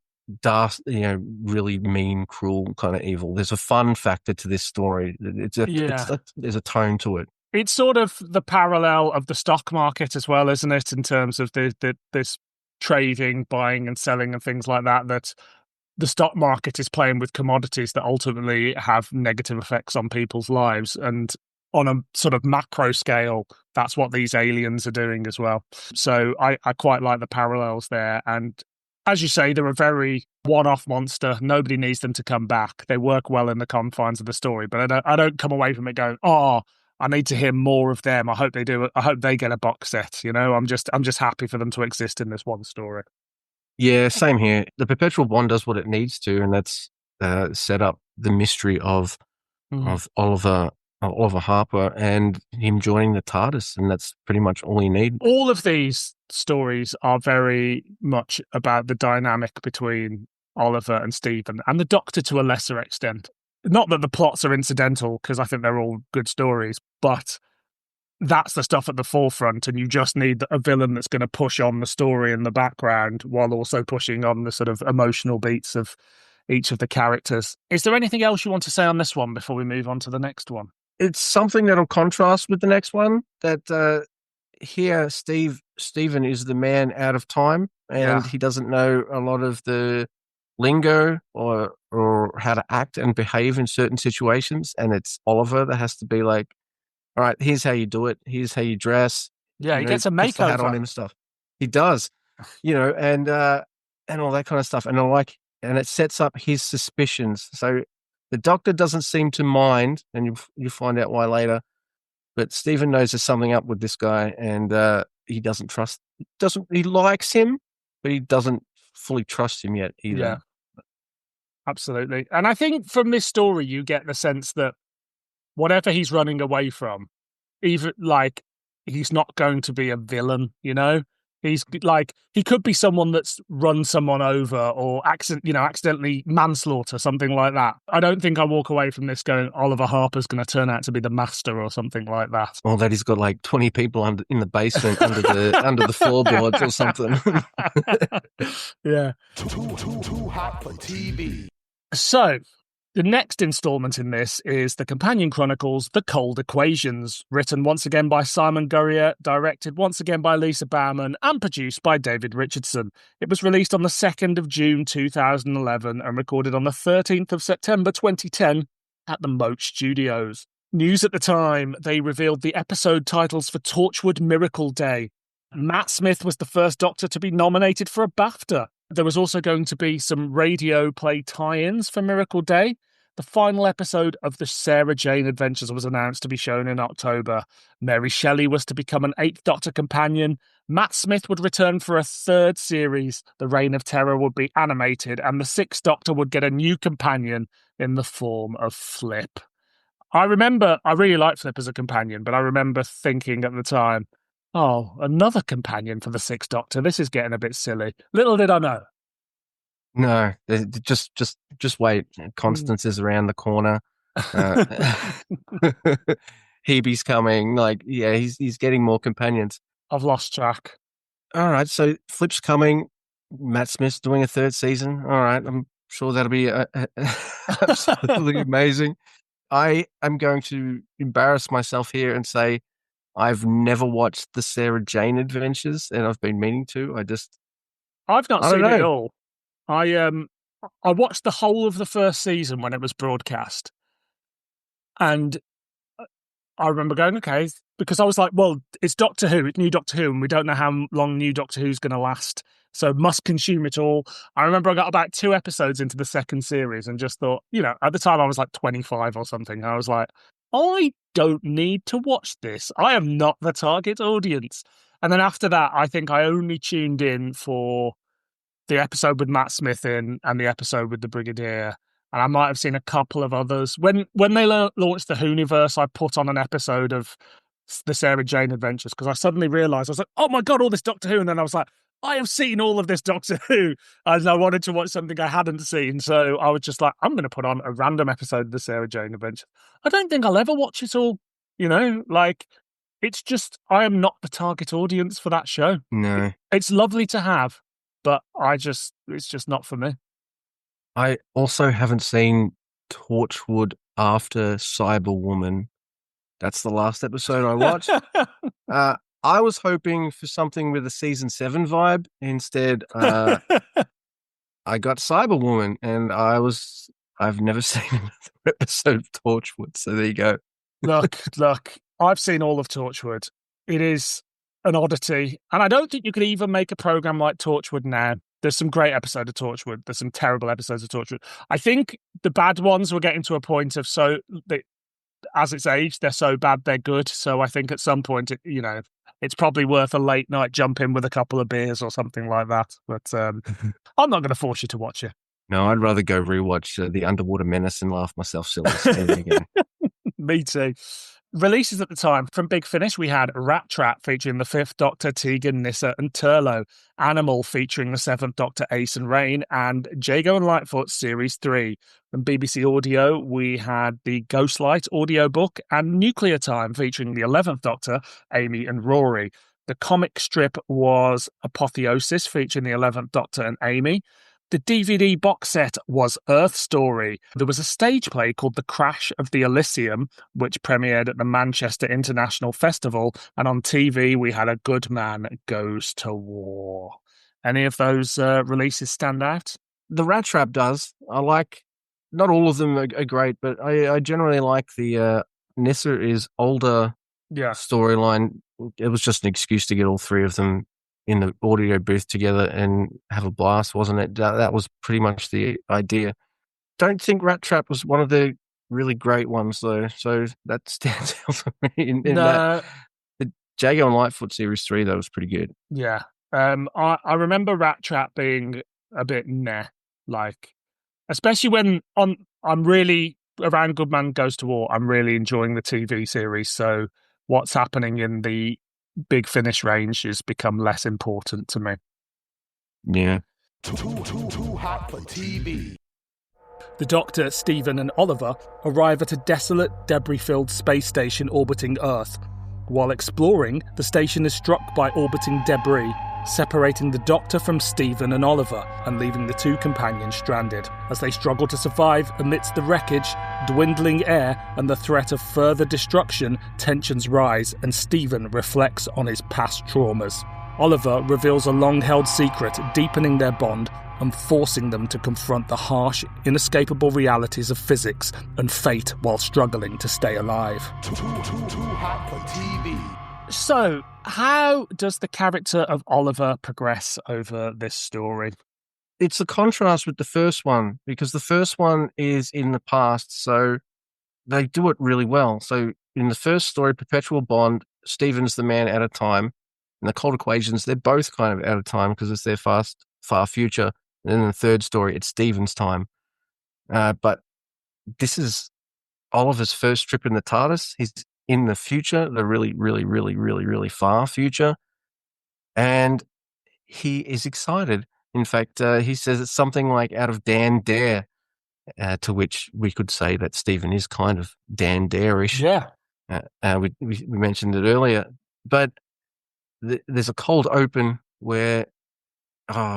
really mean, cruel kind of evil. There's a fun factor to this story. There's a tone to it. It's sort of the parallel of the stock market as well, isn't it? In terms of this trading, buying and selling and things like that, that the stock market is playing with commodities that ultimately have negative effects on people's lives. And on a sort of macro scale, that's what these aliens are doing as well. So I quite like the parallels there. And as you say, they're a very one-off monster. Nobody needs them to come back. They work well in the confines of the story, but I don't come away from it going, oh, I need to hear more of them. I hope they do. I hope they get a box set. You know, I'm just happy for them to exist in this one story. Yeah, same here. The Perpetual Bond does what it needs to, and that's set up the mystery of Oliver Harper and him joining the TARDIS, and that's pretty much all you need. All of these stories are very much about the dynamic between Oliver and Stephen, and the Doctor to a lesser extent. Not that the plots are incidental, because I think they're all good stories, but that's the stuff at the forefront, and you just need a villain that's going to push on the story in the background while also pushing on the sort of emotional beats of each of the characters. Is there anything else you want to say on this one before we move on to the next one? It's something that'll contrast with the next one, that here Stephen is the man out of time, and he doesn't know a lot of the lingo or how to act and behave in certain situations, and it's Oliver that has to be like, all right, here's how you do it, here's how you dress. Yeah, he gets a makeover. Puts the hat on him and stuff. He does, and all that kind of stuff. And it sets up his suspicions. So the Doctor doesn't seem to mind, and you find out why later. But Stephen knows there's something up with this guy, and he doesn't trust. He likes him, but he doesn't fully trust him yet either. Yeah, absolutely. And I think from this story, you get the sense that whatever he's running away from, even like he's not going to be a villain, you know? He's like, he could be someone that's run someone over or accidentally manslaughter, something like that. I don't think I walk away from this going, Oliver Harper's going to turn out to be the master or something like that. Or that he's got like 20 people in the basement under the floorboards or something. Yeah. Too hot for TV. So, The next instalment in this is the Companion Chronicles, The Cold Equations, written once again by Simon Guerrier, directed once again by Lisa Bowerman, and produced by David Richardson. It was released on the 2nd of June 2011 and recorded on the 13th of September 2010 at the Moat Studios. News at the time, they revealed the episode titles for Torchwood Miracle Day. Matt Smith was the first Doctor to be nominated for a BAFTA. There was also going to be some radio play tie-ins for Miracle Day. The final episode of the Sarah Jane Adventures was announced to be shown in October. Mary Shelley was to become an 8th Doctor companion. Matt Smith would return for a 3rd series. The Reign of Terror would be animated, and the 6th Doctor would get a new companion in the form of Flip. I really liked Flip as a companion, but I remember thinking at the time, oh, another companion for the 6th Doctor. This is getting a bit silly. Little did I know. No, just wait. Constance is around the corner. Hebe's coming. Like, yeah, he's getting more companions. I've lost track. All right, so Flip's coming. Matt Smith's doing a 3rd season. All right, I'm sure that'll be absolutely amazing. I am going to embarrass myself here and say I've never watched the Sarah Jane Adventures, and I've been meaning to. I've not seen it all. I watched the whole of the first season when it was broadcast, and I remember going, okay, because I was like, well, it's Doctor Who, it's new Doctor Who, and we don't know how long new Doctor Who's going to last, so must consume it all. I remember I got about 2 episodes into the 2nd series and just thought, at the time I was like 25 or something. I was like, I don't need to watch this. I am not the target audience. And then after that, I think I only tuned in for the episode with Matt Smith in and the episode with the Brigadier. And I might have seen a couple of others. When they launched the Whoniverse, I put on an episode of the Sarah Jane Adventures because I suddenly realised, I was like, oh my God, all this Doctor Who. And then I was like, I have seen all of this Doctor Who. And I wanted to watch something I hadn't seen. So I was just like, I'm going to put on a random episode of the Sarah Jane Adventures. I don't think I'll ever watch it all. It's just, I am not the target audience for that show. No. It's lovely to have, but it's just not for me. I also haven't seen Torchwood after Cyberwoman. That's the last episode I watched. I was hoping for something with a season 7 vibe. Instead, I got Cyberwoman, and I've never seen another episode of Torchwood. So there you go. Look, I've seen all of Torchwood. It is an oddity, and I don't think you could even make a program like Torchwood now. There's some great episodes of Torchwood. There's some terrible episodes of Torchwood. I think the bad ones were getting to a point of as it's aged, they're so bad they're good. So I think at some point, it's probably worth a late night jump in with a couple of beers or something like that. But I'm not going to force you to watch it. No, I'd rather go rewatch The Underwater Menace and laugh myself silly. Me too. Releases at the time. From Big Finish, we had Rat Trap featuring the 5th Doctor, Tegan, Nyssa and Turlo, Animal featuring the 7th Doctor, Ace and Rain, and Jago and Lightfoot Series 3. From BBC Audio, we had the Ghostlight audiobook and Nuclear Time featuring the 11th Doctor, Amy and Rory. The comic strip was Apotheosis featuring the 11th Doctor and Amy. The DVD box set was Earth Story. There was a stage play called The Crash of the Elysium, which premiered at the Manchester International Festival. And on TV, we had A Good Man Goes to War. Any of those releases stand out? The Rat Trap does. I like, not all of them are great, but I generally like the Nyssa is older storyline. It was just an excuse to get all 3 of them in the audio booth together and have a blast, wasn't it? That was pretty much the idea. Don't think Rat Trap was one of the really great ones, though, so that stands out for me. In that, the Jago and Lightfoot Series 3, though, was pretty good. Yeah. I remember Rat Trap being a bit especially when I'm really, around Good Man Goes to War, I'm really enjoying the TV series, so what's happening in the Big Finish range has become less important to me. Yeah. Too hot for TV. The Doctor, Stephen and Oliver arrive at a desolate, debris-filled space station orbiting Earth. While exploring, the station is struck by orbiting debris. separating the Doctor from Stephen and Oliver and leaving the two companions stranded as they struggle to survive amidst the wreckage, dwindling air, and the threat of further destruction. Tensions rise and Stephen reflects on his past traumas. Oliver reveals a long-held secret, deepening their bond and forcing them to confront the harsh, inescapable realities of physics and fate while struggling to stay alive. Too hot for TV. So, how does the character of Oliver progress over this story? It's a contrast with the first one, because the first one is in the past, so they do it really well. So in the first story, Perpetual Bond, Stephen's the man out of time. In the Cold Equations, they're both kind of out of time because it's their far future. And then in the third story, it's Stephen's time. But this is Oliver's first trip in the TARDIS. He's in the future, the really, really, really, really, really far future. And he is excited. In fact, he says it's something like out of Dan Dare, to which we could say that Stephen is kind of Dan Dare-ish. Yeah. We mentioned it earlier. But there's a cold open where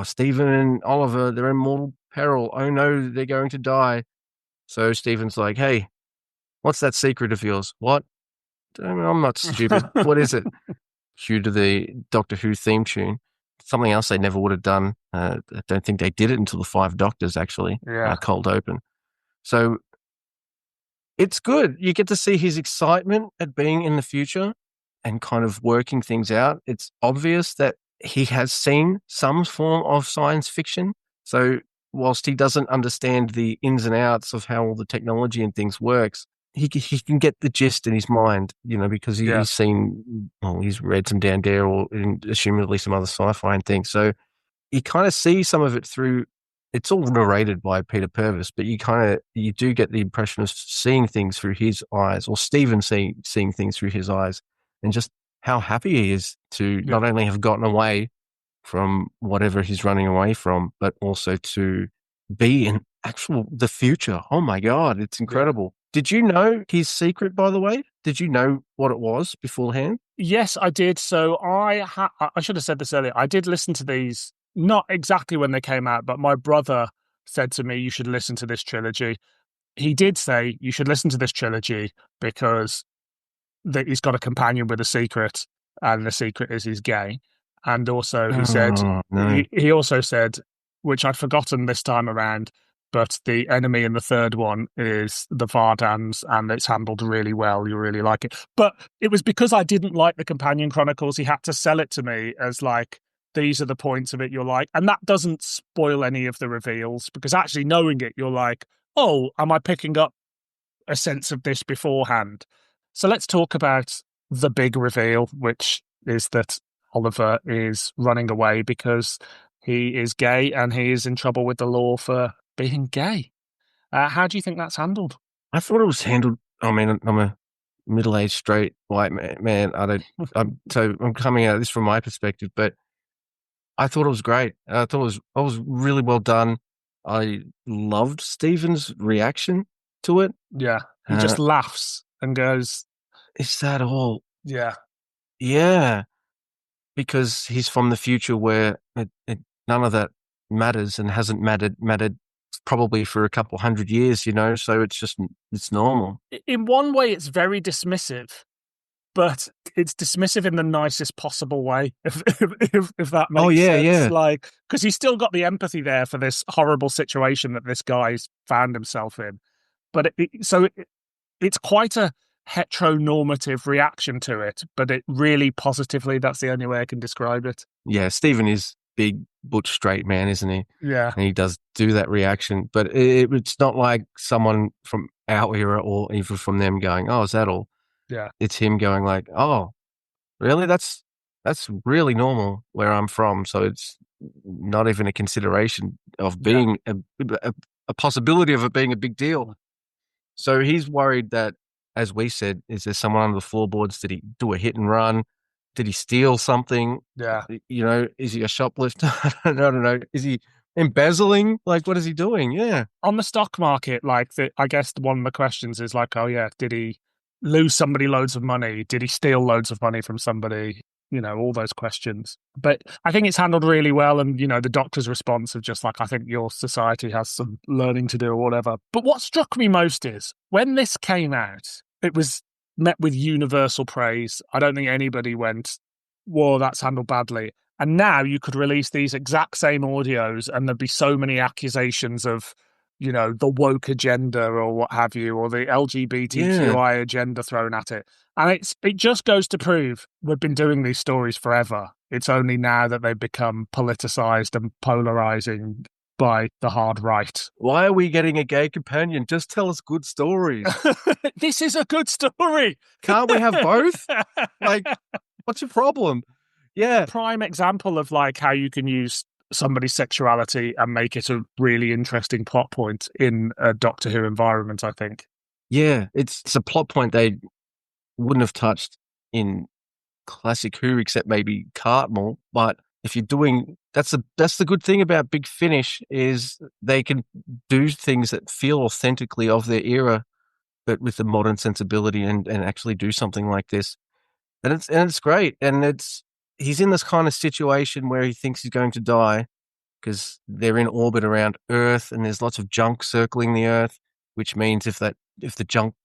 Stephen and Oliver, they're in mortal peril. Oh no, they're going to die. So Stephen's like, hey, what's that secret of yours? What? I'm not stupid. What is it? Cue to the Doctor Who theme tune. Something else they never would have done. I don't think they did it until the Five Doctors, actually. Yeah. Cold open. So it's good. You get to see his excitement at being in the future and kind of working things out. It's obvious that he has seen some form of science fiction. So whilst he doesn't understand the ins and outs of how all the technology and things works, he can get the gist in his mind, because he's seen, he's read some Dan Dare or assumedly some other sci-fi and things. So you kind of see some of it through. It's all narrated by Peter Purves, but you do get the impression of seeing things through his eyes, or Stephen seeing things through his eyes, and just how happy he is to not only have gotten away from whatever he's running away from, but also to be in the future. Oh my God, it's incredible. Yeah. Did you know his secret, by the way? Did you know what it was beforehand? Yes, I did. So I should have said this earlier. I did listen to these, not exactly when they came out, but my brother said to me, you should listen to this trilogy. He did say you should listen to this trilogy because he's got a companion with a secret, and the secret is he's gay. And also he also said, which I'd forgotten this time around, but the enemy in the third one is the Vardans, and it's handled really well. You really like it. But it was because I didn't like the Companion Chronicles. He had to sell it to me as like, these are the points of it you're like. And that doesn't spoil any of the reveals, because actually knowing it, you're like, oh, am I picking up a sense of this beforehand? So let's talk about the big reveal, which is that Oliver is running away because he is gay and he is in trouble with the law for being gay. How do you think that's handled? I thought it was handled. I mean, I'm a middle-aged straight white man. I'm coming at this from my perspective, but I thought it was great. I thought it was really well done. I loved Stephen's reaction to it. Yeah, he just laughs and goes, "Is that all?" Yeah, yeah, because he's from the future where none of that matters and hasn't mattered probably for a couple hundred years, so it's normal. In one way, it's very dismissive, but it's dismissive in the nicest possible way, if that makes sense. Yeah. Like, because he's still got the empathy there for this horrible situation that this guy's found himself in. But it's quite a heteronormative reaction to it, but it really positively, that's the only way I can describe it. Yeah, Stephen is big, butch, straight man, isn't he? Yeah. And he does do that reaction, but it's not like someone from our era or even from them going, oh, is that all? Yeah. It's him going like, oh, really? That's really normal where I'm from. So it's not even a consideration of being a possibility of it being a big deal. So he's worried that, as we said, is there someone under the floorboards? Did he do a hit and run? Did he steal something? Yeah. Is he a shoplifter? I don't know. Is he embezzling? Like, what is he doing? Yeah. On the stock market, I guess one of the questions is like, oh yeah, did he lose somebody loads of money? Did he steal loads of money from somebody? all those questions. But I think it's handled really well. And, the doctor's response of just like, I think your society has some learning to do or whatever. But what struck me most is when this came out, it was met with universal praise. I don't think anybody went, whoa, that's handled badly. And now you could release these exact same audios and there'd be so many accusations of, the woke agenda or what have you, or the LGBTQI agenda thrown at it. And it just goes to prove we've been doing these stories forever. It's only now that they've become politicized and polarizing by the hard right. Why are we getting a gay companion? Just tell us good stories. This is a good story. Can't we have both? Like, what's your problem? Yeah. Prime example of like how you can use somebody's sexuality and make it a really interesting plot point in a Doctor Who environment, I think. Yeah, it's a plot point they wouldn't have touched in classic Who, except maybe Cartmel. But if you're doing that's the good thing about Big Finish is they can do things that feel authentically of their era, but with the modern sensibility and actually do something like this. And it's great. And he's in this kind of situation where he thinks he's going to die because they're in orbit around Earth and there's lots of junk circling the Earth, which means if the junk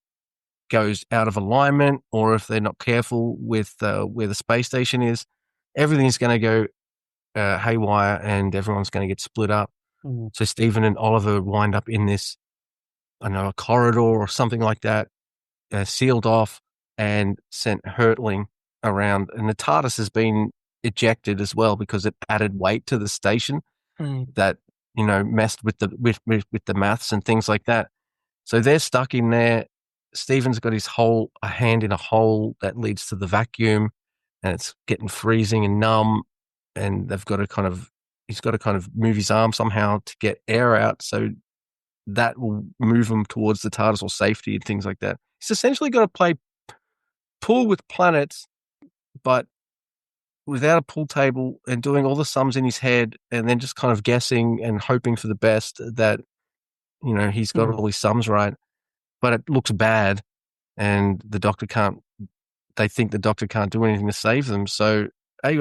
goes out of alignment or if they're not careful with where the space station is, everything's going to go haywire and everyone's going to get split up. Mm. So Stephen and Oliver wind up in this, I don't know, a corridor or something like that, sealed off and sent hurtling around. And the TARDIS has been ejected as well because it added weight to the station that, messed with the maths and things like that. So they're stuck in there. Stephen's got a hand in a hole that leads to the vacuum and it's getting freezing and numb. And he's got to kind of move his arm somehow to get air out. So that will move him towards the TARDIS or safety and things like that. He's essentially got to play pool with planets, but without a pool table and doing all the sums in his head and then just kind of guessing and hoping for the best that, he's got all his sums right. But it looks bad and they think the doctor can't do anything to save them. So, hey,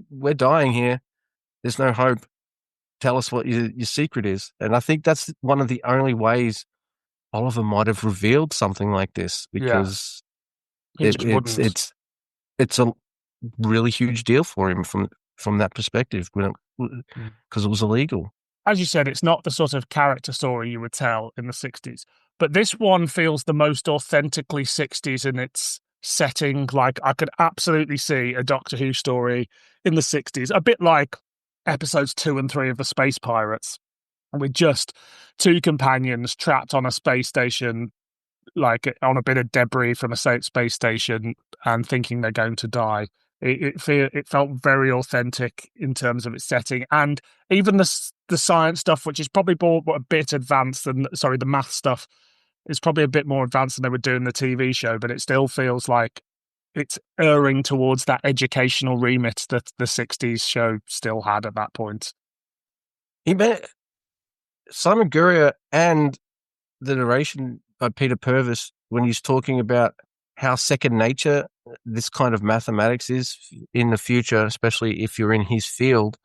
we're dying here. There's no hope. Tell us what your secret is. And I think that's one of the only ways Oliver might have revealed something like this because it's a really huge deal for him from that perspective because it was illegal. As you said, it's not the sort of character story you would tell in the 60s, but this one feels the most authentically 60s in its setting. Like I could absolutely see a Doctor Who story in the 60s, a bit like episodes 2 and 3 of the Space Pirates, with just two companions trapped on a space station, like on a bit of debris from a space station and thinking they're going to die. It felt very authentic in terms of its setting, and even the science stuff, which is probably a bit advanced than the math stuff is probably a bit more advanced than they would do in the TV show, but it still feels like it's erring towards that educational remit that the 60s show still had at that point. Simon Guerrier and the narration by Peter Purves when he's talking about how second nature this kind of mathematics is in the future, especially if you're in his field,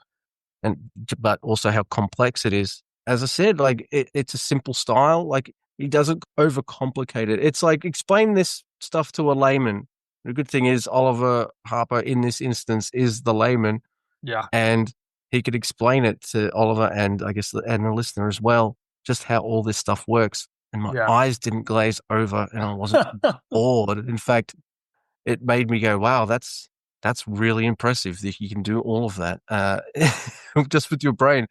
but also how complex it is. As I said, like it's a simple style. Like he doesn't overcomplicate it. It's like explain this stuff to a layman. The good thing is Oliver Harper in this instance is the layman. Yeah. And he could explain it to Oliver and I guess and the listener as well, just how all this stuff works. And my eyes didn't glaze over and I wasn't bored. In fact, it made me go, wow, that's really impressive that you can do all of that just with your brain.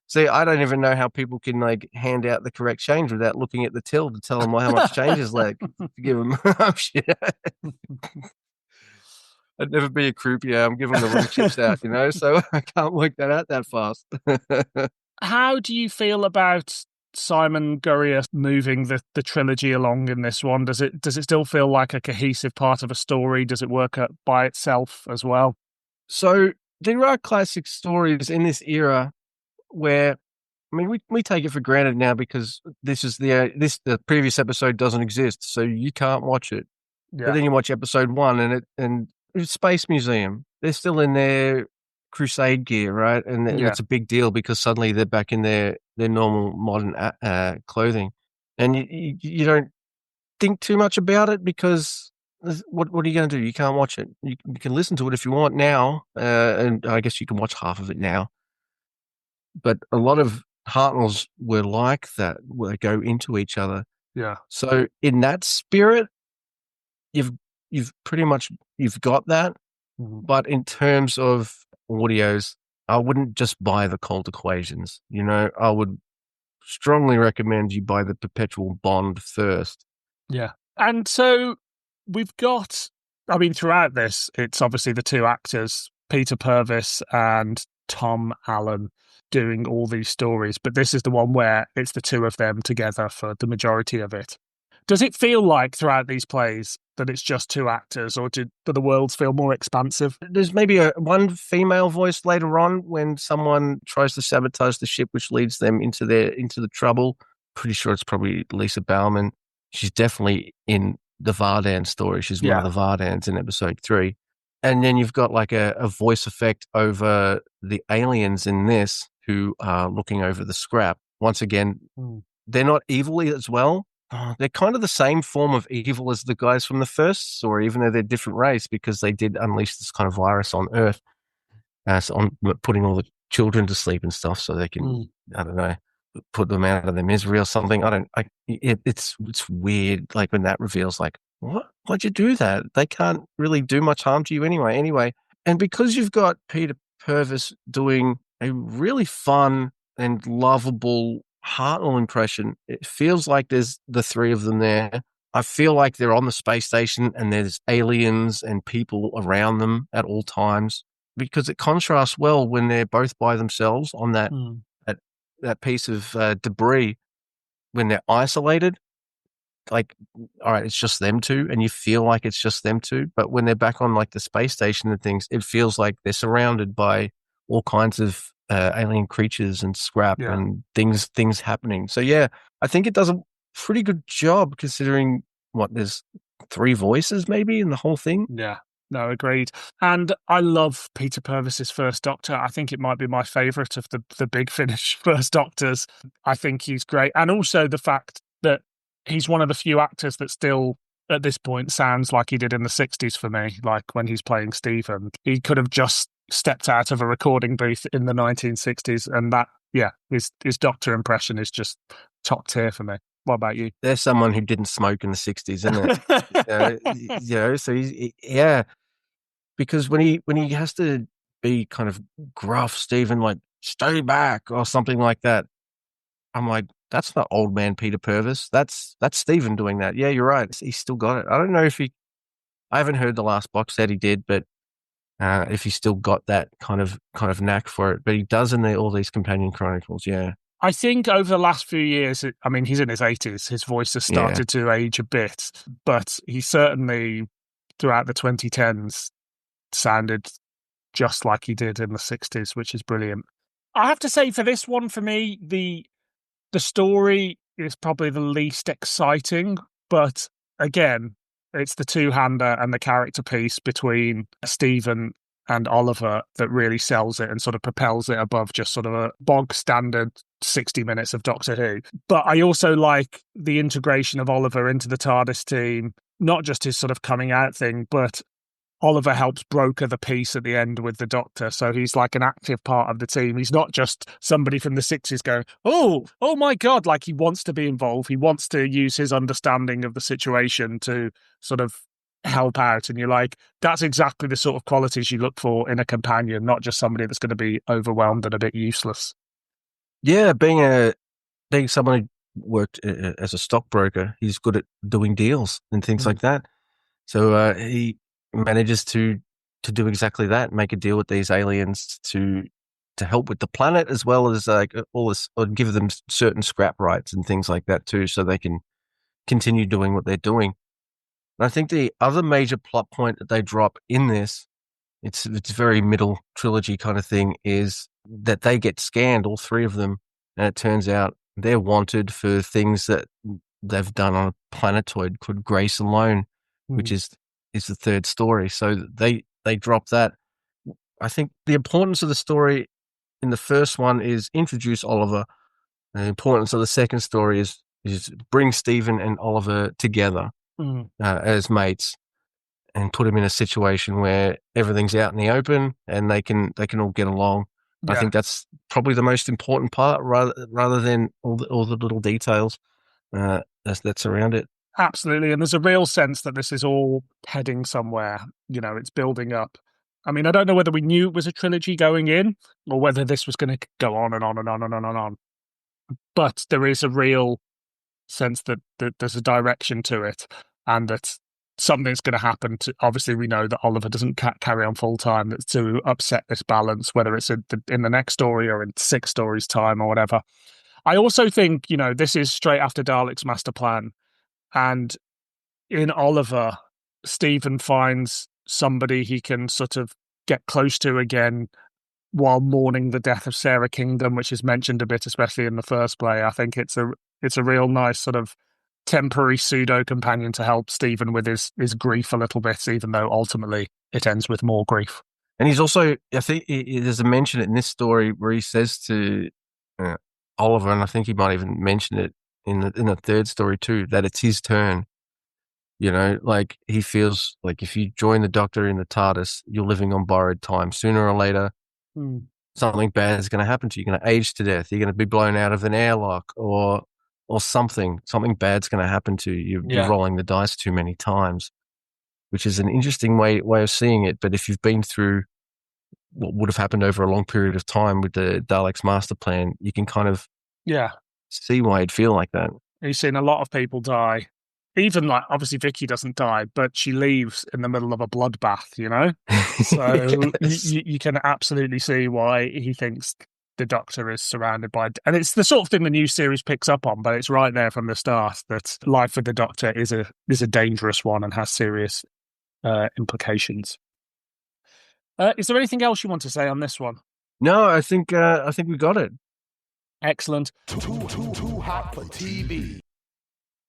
See, I don't even know how people can like hand out the correct change without looking at the till to tell them how much change is like to give them. Oh, shit. I'd never be a croupier. I'm giving the wrong chips out, so I can't work that out that fast. How do you feel about Simon Guerrier moving the trilogy along in this one? Does it still feel like a cohesive part of a story? Does it work by itself as well? So there are classic stories in this era where, I mean, we take it for granted now because the previous episode doesn't exist, so you can't watch it. Yeah. But then you watch episode 1 and Space Museum. They're still in their crusade gear, right? And it's a big deal because suddenly they're back in their normal modern clothing, and you don't think too much about it because what are you going to do? You can't watch it. You can listen to it if you want now, and I guess you can watch half of it now. But a lot of Hartnells were like that, where they go into each other. Yeah. So in that spirit, you've pretty much got that. But in terms of audios, I wouldn't just buy the Cold Equations. I would strongly recommend you buy the Perpetual Bond first. Yeah. And so we've got, I mean, throughout this, it's obviously the two actors, Peter Purves and Tom Allen, doing all these stories. But this is the one where it's the two of them together for the majority of it. Does it feel like throughout these plays that it's just two actors, or do the worlds feel more expansive? There's maybe one female voice later on when someone tries to sabotage the ship, which leads them into the trouble. Pretty sure it's probably Lisa Bowerman. She's definitely in the Vardan story. She's one of the Vardans in episode 3. And then you've got like a voice effect over the aliens in this who are looking over the scrap. Once again, they're not evil as well. They're kind of the same form of evil as the guys from the first story, even though they're different race, because they did unleash this kind of virus on Earth, on putting all the children to sleep and stuff, so they can, I don't know, put them out of their misery or something. It's weird, like when that reveals, like, why'd you do that? They can't really do much harm to you anyway. And because you've got Peter Purves doing a really fun and lovable Hartnell impression, it feels like there's the three of them there. I feel like they're on the space station and there's aliens and people around them at all times, because it contrasts well when they're both by themselves on that piece of debris. When they're isolated, like, all right, it's just them two, and you feel like it's just them two. But when they're back on like the space station and things, it feels like they're surrounded by all kinds of alien creatures and scrap and things happening. So yeah, I think it does a pretty good job considering there's 3 voices maybe in the whole thing. Yeah. No, agreed. And I love Peter Purves' first Doctor. I think it might be my favourite of the Big Finish first Doctors. I think he's great. And also the fact that he's one of the few actors that still, at this point, sounds like he did in the 60s for me, like when he's playing Stephen. He could have just stepped out of a recording booth in the 1960s, and that, his Doctor impression is just top tier for me. What about you? There's someone who didn't smoke in the 60s, isn't it? So he's, because when he has to be kind of gruff, Stephen, like, stay back or something like that, I'm like, that's not old man Peter Purves. That's Stephen doing that. Yeah, you're right. He's still got it. I don't know if I haven't heard the last box set he did, but if he's still got that kind of knack for it. But he does in all these Companion Chronicles, yeah. I think over the last few years, I mean, he's in his 80s. His voice has started to age a bit, but he certainly, throughout the 2010s, sounded just like he did in the 60s, which is brilliant. I have to say, for this one, for me, the story is probably the least exciting, but again, it's the two-hander and the character piece between Stephen and Oliver that really sells it and sort of propels it above just sort of a bog standard 60 minutes of Doctor Who. But I also like the integration of Oliver into the TARDIS team, not just his sort of coming out thing, but Oliver helps broker the peace at the end with the Doctor, so he's like an active part of the team. He's not just somebody from the 60s going, oh my God, like he wants to be involved. He wants to use his understanding of the situation to sort of help out. And you're like, that's exactly the sort of qualities you look for in a companion, not just somebody that's going to be overwhelmed and a bit useless. Yeah, being someone who worked as a stockbroker, he's good at doing deals and things like that. So he manages to do exactly that, make a deal with these aliens to help with the planet, as well as like all this, or give them certain scrap rights and things like that too, so they can continue doing what they're doing. And I think the other major plot point that they drop in this, it's very middle trilogy kind of thing, is that they get scanned, all 3 of them, and it turns out they're wanted for things that they've done on a planetoid called Grace Alone, which is is the third story. So they drop that. I think the importance of the story in the first one is introduce Oliver. And the importance of the second story is bring Stephen and Oliver together as mates and put them in a situation where everything's out in the open and they can all get along. Yeah. I think that's probably the most important part, rather than all the little details that's around it. Absolutely. And there's a real sense that this is all heading somewhere. You know, it's building up. I mean, I don't know whether we knew it was a trilogy going in or whether this was going to go on and on and on and on and on. But there is a real sense that there's a direction to it and that something's going to happen. Obviously, we know that Oliver doesn't carry on full time. That's to upset this balance, whether it's in the next story or in 6 stories' time or whatever. I also think, you know, this is straight after Dalek's master plan. And in Oliver, Stephen finds somebody he can sort of get close to again while mourning the death of Sarah Kingdom, which is mentioned a bit, especially in the first play. I think it's a real nice sort of temporary pseudo companion to help Stephen with his grief a little bit, even though ultimately it ends with more grief. And he's also, I think there's a mention in this story where he says to Oliver, and I think he might even mention it in the third story too, that it's his turn. You know, like he feels like if you join the Doctor in the TARDIS, you're living on borrowed time. Sooner or later, something bad is going to happen to you. You're going to age to death. You're going to be blown out of an airlock or something. Something bad's going to happen to you. You're rolling the dice too many times, which is an interesting way of seeing it. But if you've been through what would have happened over a long period of time with the Daleks master plan, you can kind of see why it'd feel like that. You've seen a lot of people die. Even like obviously Vicky doesn't die, but she leaves in the middle of a bloodbath, you know? So Yes. you can absolutely see why he thinks the Doctor is surrounded by... And it's the sort of thing the new series picks up on, but it's right there from the start that life with the Doctor is a dangerous one and has serious implications. Is there anything else you want to say on this one? No, I think we got it. Excellent. Too hot for TV.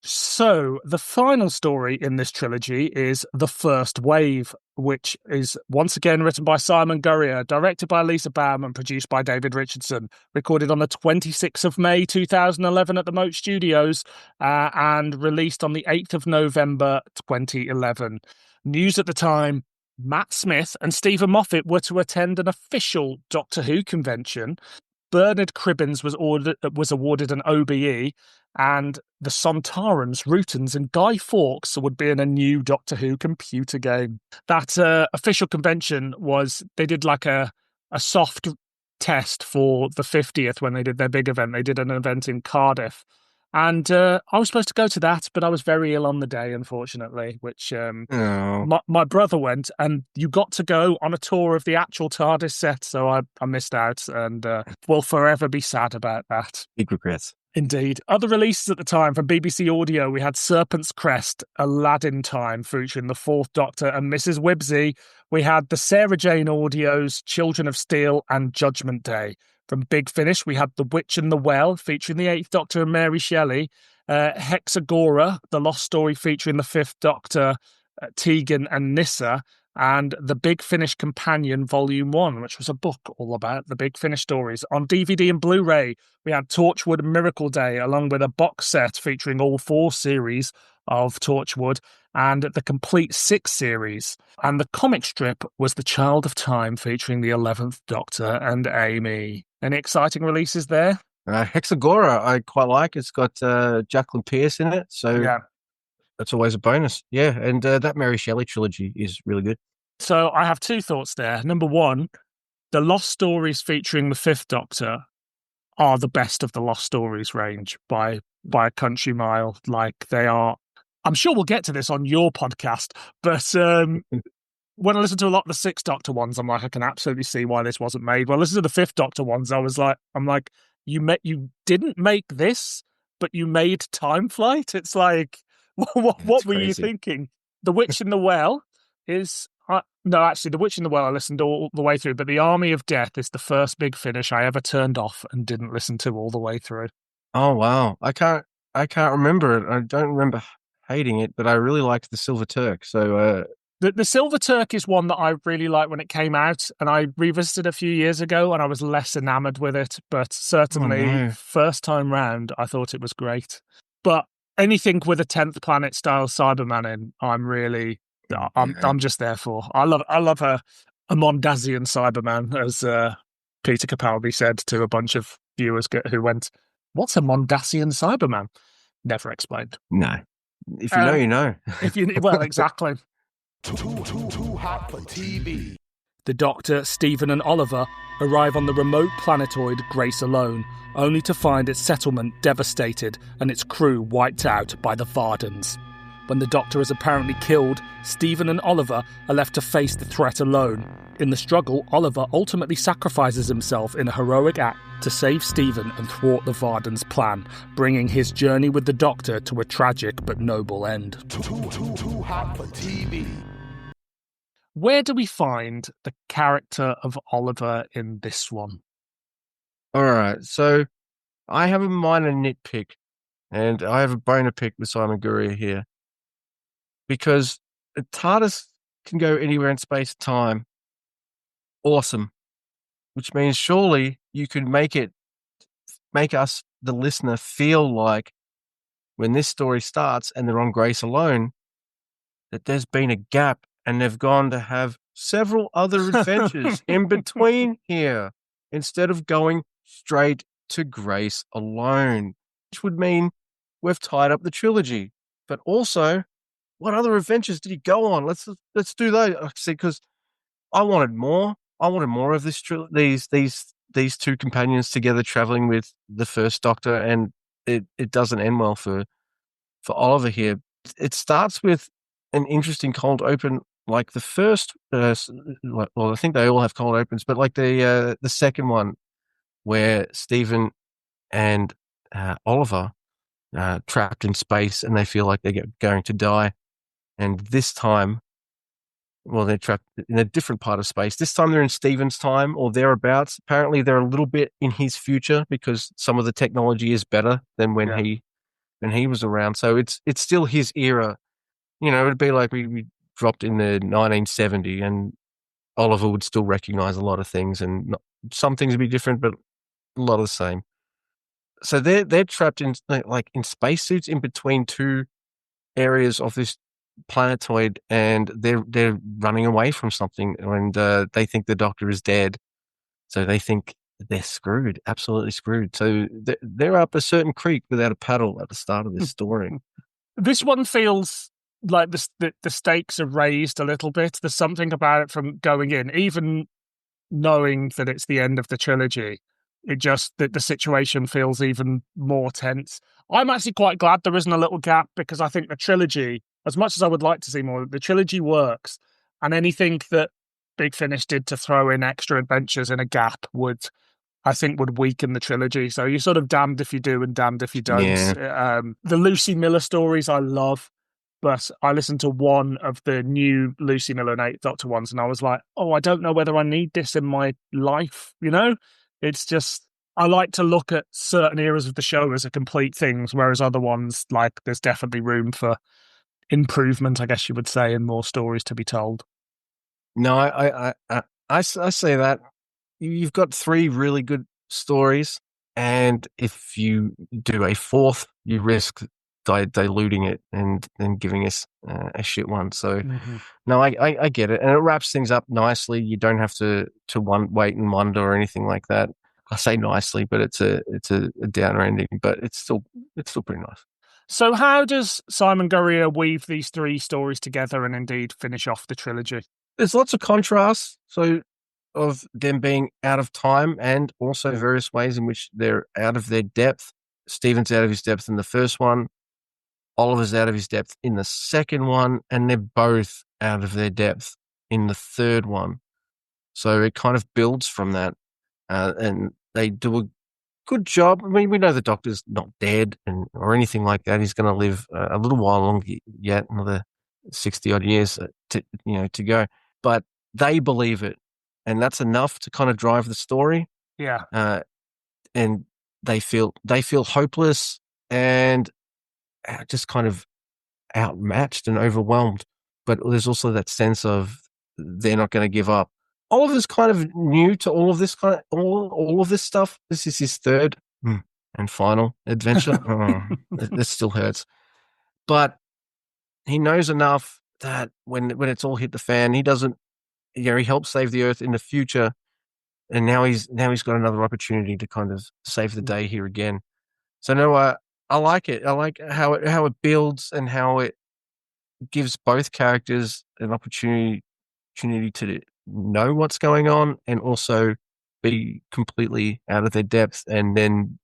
So, the final story in this trilogy is The First Wave, which is once again written by Simon Guerrier, directed by Lisa Bowerman, produced by David Richardson, recorded on the 26th of May 2011 at the Moat Studios, and released on the 8th of November 2011. News at the time: Matt Smith and Stephen Moffat were to attend an official Doctor Who convention. Bernard Cribbins was awarded an OBE, and the Sontarans, Rutans, and Guy Fawkes would be in a new Doctor Who computer game. That official convention they did like a soft test for the 50th when they did their big event. They did an event in Cardiff. And I was supposed to go to that, but I was very ill on the day, unfortunately, which my brother went, and you got to go on a tour of the actual TARDIS set, so I missed out, and will forever be sad about that. Big regrets. Indeed. Other releases at the time from BBC Audio, we had Serpent's Crest, Aladdin Time, featuring the Fourth Doctor and Mrs. Wibsey. We had the Sarah Jane Audios, Children of Steel, and Judgment Day. From Big Finish, we had The Witch and the Well, featuring the Eighth Doctor and Mary Shelley. Hexagora, The Lost Story, featuring the Fifth Doctor, Tegan and Nyssa. And The Big Finish Companion Volume 1, which was a book all about the Big Finish stories. On DVD and Blu-ray, we had Torchwood Miracle Day, along with a box set featuring all 4 series of Torchwood and the complete 6 series. And the comic strip was The Child of Time, featuring the 11th Doctor and Amy. Any exciting releases there? Hexagora, I quite like. It's got Jacqueline Pearce in it, so that's always a bonus. Yeah, and that Mary Shelley trilogy is really good. So I have 2 thoughts there. Number 1, the Lost Stories featuring the Fifth Doctor are the best of the Lost Stories range by a country mile. Like, they are... I'm sure we'll get to this on your podcast, but when I listen to a lot of the Sixth Doctor ones, I'm like, I can absolutely see why this wasn't made. When I listen to the Fifth Doctor ones, I'm like, you didn't make this, but you made Time Flight. It's like, what were you thinking? The Witch in the Well is... no, actually, The Witch in the Well I listened all the way through, but The Army of Death is the first Big Finish I ever turned off and didn't listen to all the way through. Oh, wow. I can't remember it. I don't remember hating it, but I really liked The Silver Turk. So The Silver Turk is one that I really liked when it came out, and I revisited a few years ago, and I was less enamored with it. But certainly, first time round, I thought it was great. But anything with a 10th Planet style Cyberman in, I'm just there for. I love a Mondasian Cyberman, as Peter Capaldi said to a bunch of viewers who went, "What's a Mondasian Cyberman?" Never explained. No, if you know, you know. Well, exactly. Too hot for TV. The Doctor, Stephen and Oliver arrive on the remote planetoid Grace Alone, only to find its settlement devastated and its crew wiped out by the Vardens. When the Doctor is apparently killed, Stephen and Oliver are left to face the threat alone. In the struggle, Oliver ultimately sacrifices himself in a heroic act to save Stephen and thwart the Vardens' plan, bringing his journey with the Doctor to a tragic but noble end. Too hot for TV. Where do we find the character of Oliver in this one? All right, so I have a minor nitpick, and I have a bone to pick with Simon Guerrier here. Because the TARDIS can go anywhere in space-time. Awesome. Which means surely you could make us, the listener, feel like when this story starts and they're on Grace Alone, that there's been a gap and they've gone to have several other adventures in between here instead of going straight to Grace Alone, which would mean we've tied up the trilogy. But also, what other adventures did he go on? Let's do those. See, because I wanted more. I wanted more of these two companions together traveling with the first Doctor, and it doesn't end well for Oliver here. It starts with an interesting cold open, like the first. Well, I think they all have cold opens, but like the second one, where Stephen and Oliver trapped in space, and they feel like they're going to die. And this time, well, they're trapped in a different part of space. This time they're in Stephen's time or thereabouts. Apparently they're a little bit in his future because some of the technology is better than when he was around. So it's still his era. You know, it'd be like we dropped in the 1970 and Oliver would still recognize a lot of things, and some things would be different, but a lot of the same. So they're trapped in spacesuits in between two areas of this planetoid, and they're running away from something, and they think the Doctor is dead, so they think they're screwed, absolutely screwed. So they're up a certain creek without a paddle at the start of this story. This one feels like the stakes are raised a little bit. There's something about it from going in, even knowing that it's the end of the trilogy. It just that the situation feels even more tense. I'm actually quite glad there isn't a little gap, because I think the trilogy, as much as I would like to see more, the trilogy works, and anything that Big Finish did to throw in extra adventures in a gap would weaken the trilogy. So you're sort of damned if you do and damned if you don't. Yeah. The Lucy Miller stories I love, but I listened to one of the new Lucy Miller and 8th Doctor ones, and I was like, I don't know whether I need this in my life, you know? It's just, I like to look at certain eras of the show as a complete things, whereas other ones, like, there's definitely room for improvement, I guess you would say, and more stories to be told. No, I say that. You've got 3 really good stories, and if you do a 4th, you risk diluting it and giving us a shit one. So, no, I get it, and it wraps things up nicely. You don't have to wait and wonder or anything like that. I say nicely, but it's a downer ending, but it's still pretty nice. So, how does Simon Guerrier weave these 3 stories together and indeed finish off the trilogy? There's lots of contrasts. So, of them being out of time, and also various ways in which they're out of their depth. Stephen's out of his depth in the first one. Oliver's out of his depth in the second one, and they're both out of their depth in the third one. So it kind of builds from that, and they do a good job. I mean, we know the Doctor's not dead or anything like that. He's going to live a little while longer yet, another 60-odd years to go. But they believe it, and that's enough to kind of drive the story. Yeah. And they feel hopeless and just kind of outmatched and overwhelmed but there's also that sense of they're not going to give up. Oliver's kind of new to all of this all of this stuff. This is his third and final adventure. This still hurts, but he knows enough that when it's all hit the fan, he doesn't. He helps save the Earth in the future, and now he's got another opportunity to kind of save the day here again. So no, I like it. I like how it builds and how it gives both characters an opportunity to know what's going on and also be completely out of their depth and then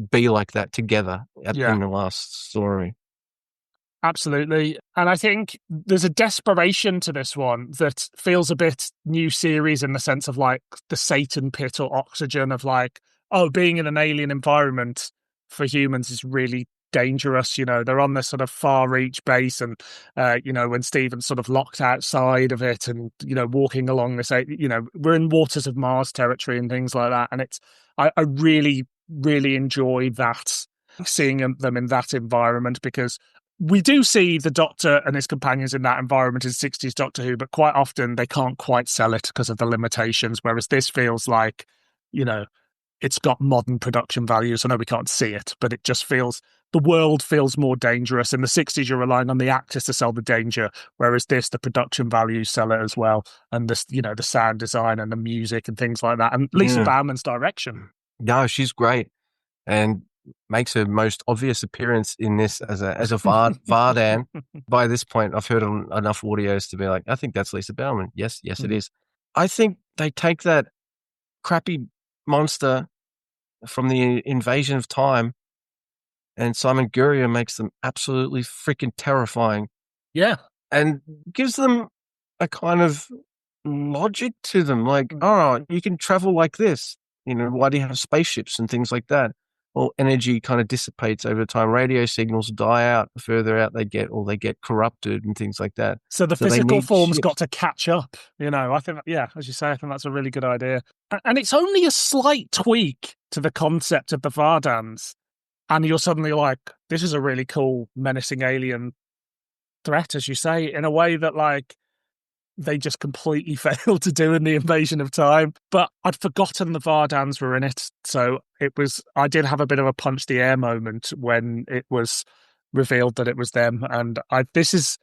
be like that together in the last story. Absolutely. And I think there's a desperation to this one that feels a bit new series in the sense of like the Satan pit or oxygen of like, oh, being in an alien environment for humans is really dangerous. They're on this sort of far reach base and, when Stephen's sort of locked outside of it and, walking along this, we're in waters of Mars territory and things like that. And I really, really enjoy that, seeing them in that environment, because we do see the Doctor and his companions in that environment in 60s Doctor Who, but quite often they can't quite sell it because of the limitations, whereas this feels like, it's got modern production values. I know we can't see it, but it just feels, the world feels more dangerous. In the 60s, you're relying on the actors to sell the danger, whereas the production values sell it as well. And this, the sound design and the music and things like that. And Lisa Bowerman's direction. No, she's great. And makes her most obvious appearance in this as a Vardan. By this point, I've heard enough audios to be like, I think that's Lisa Bowerman. Yes, it is. I think they take that crappy monster from the Invasion of Time, and Simon Guerrier makes them absolutely freaking terrifying. Yeah. And gives them a kind of logic to them. Like, oh, you can travel like this. Why do you have spaceships and things like that? Well, energy kind of dissipates over time. Radio signals die out the further out they get, or they get corrupted and things like that. So the physical form's got to catch up. I think, as you say, I think that's a really good idea. And it's only a slight tweak to the concept of the Vardans. And you're suddenly like, this is a really cool, menacing alien threat, as you say, in a way that, like, they just completely failed to do in the Invasion of Time. But I'd forgotten the Vardans were in it. So I did have a bit of a punch the air moment when it was revealed that it was them. And this is,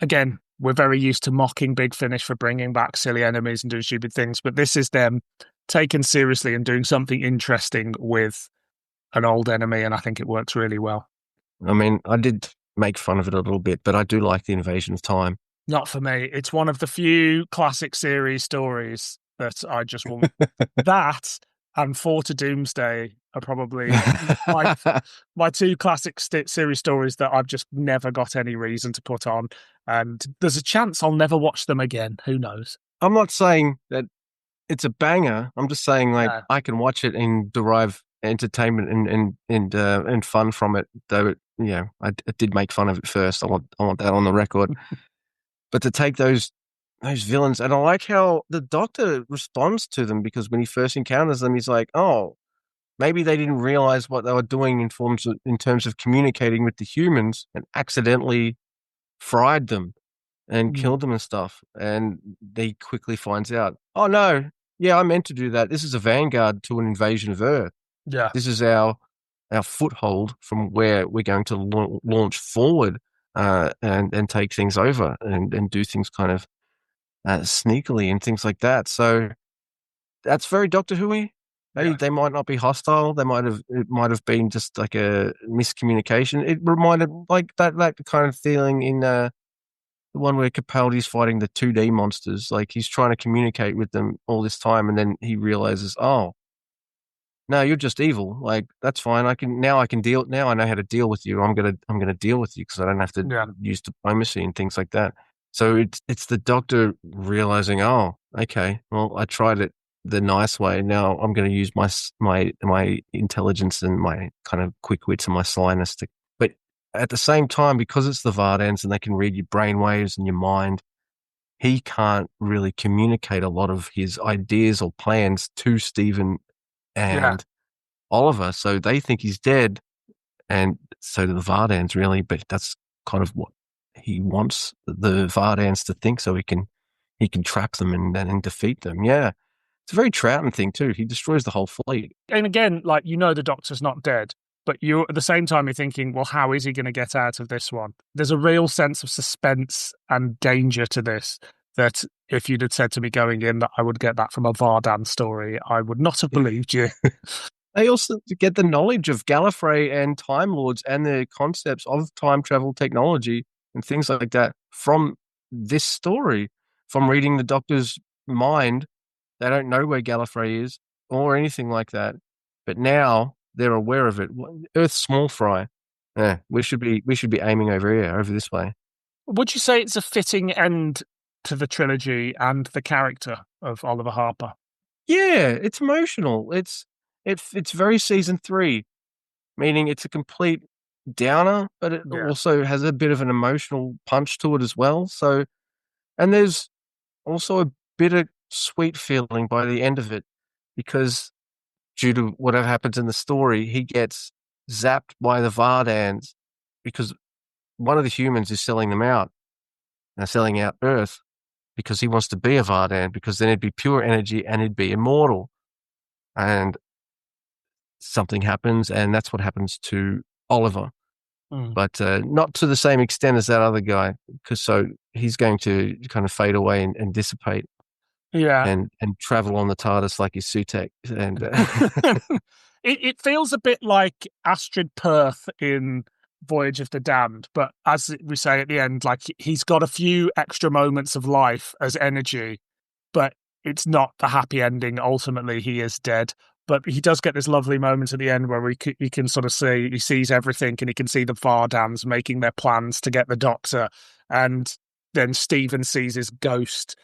again, we're very used to mocking Big Finish for bringing back silly enemies and doing stupid things. But this is them taken seriously and doing something interesting with an old enemy. And I think it works really well. I mean, I did make fun of it a little bit, but I do like the Invasion of Time. Not for me. It's one of the few classic series stories that I just want. That and Four to Doomsday are probably my two classic series stories that I've just never got any reason to put on. And there's a chance I'll never watch them again. Who knows? I'm not saying that it's a banger. I'm just saying, like, I can watch it and derive entertainment and fun from it. Though, I did make fun of it first. I want that on the record. But to take those villains, and I like how the Doctor responds to them, because when he first encounters them, he's like, oh, maybe they didn't realize what they were doing in terms of communicating with the humans, and accidentally fried them and killed them and stuff. And he quickly finds out, oh no, I meant to do that. This is a vanguard to an invasion of Earth. Yeah. This is our foothold from where we're going to launch forward. And take things over and do things kind of sneakily and things like that. So that's very Doctor Who-y. They might not be hostile. It might have been just like a miscommunication. It reminded like that kind of feeling in the one where Capaldi's fighting the 2D monsters. Like, he's trying to communicate with them all this time, and then he realizes, oh, no, you're just evil. Like, that's fine. I can deal. Now I know how to deal with you. I'm gonna deal with you because I don't have to use diplomacy and things like that. So it's the Doctor realizing, oh, okay, well, I tried it the nice way. Now I'm going to use my intelligence and my kind of quick wits and my slyness to. But at the same time, because it's the Vardans and they can read your brainwaves and your mind, he can't really communicate a lot of his ideas or plans to Stephen and Oliver, so they think he's dead, and so do the Vardans, really. But that's kind of what he wants the Vardans to think so he can track them and defeat them. Yeah. It's a very Troughton thing too. He destroys the whole fleet. And again, like, the Doctor's not dead, but you at the same time you're thinking, well, how is he going to get out of this one? There's a real sense of suspense and danger to this that if you'd had said to me going in that I would get that from a Vardan story, I would not have believed you. They also get the knowledge of Gallifrey and Time Lords and the concepts of time travel technology and things like that from this story, from reading the Doctor's mind. They don't know where Gallifrey is or anything like that, but now they're aware of it. Earth's small fry. Yeah, we should be aiming over here, over this way. Would you say it's a fitting end to the trilogy and the character of Oliver Harper? Yeah, it's emotional. It's very season 3, meaning it's a complete downer, but it also has a bit of an emotional punch to it as well. So, and there's also a bit of sweet feeling by the end of it, because due to whatever happens in the story, he gets zapped by the Vardans because one of the humans is selling them out and selling out Earth because he wants to be a Vardan, because then it'd be pure energy and he'd be immortal. And something happens, and that's what happens to Oliver. But not to the same extent as that other guy, because so he's going to kind of fade away and dissipate. Yeah. And travel on the TARDIS like his Sutek. And it feels a bit like Astrid Perth in Voyage of the Damned, but as we say at the end, like, he's got a few extra moments of life as energy, but it's not the happy ending. Ultimately, he is dead. But he does get this lovely moment at the end where he can sort of see, he sees everything, and he can see the Vardans making their plans to get the Doctor. And then Stephen sees his ghost.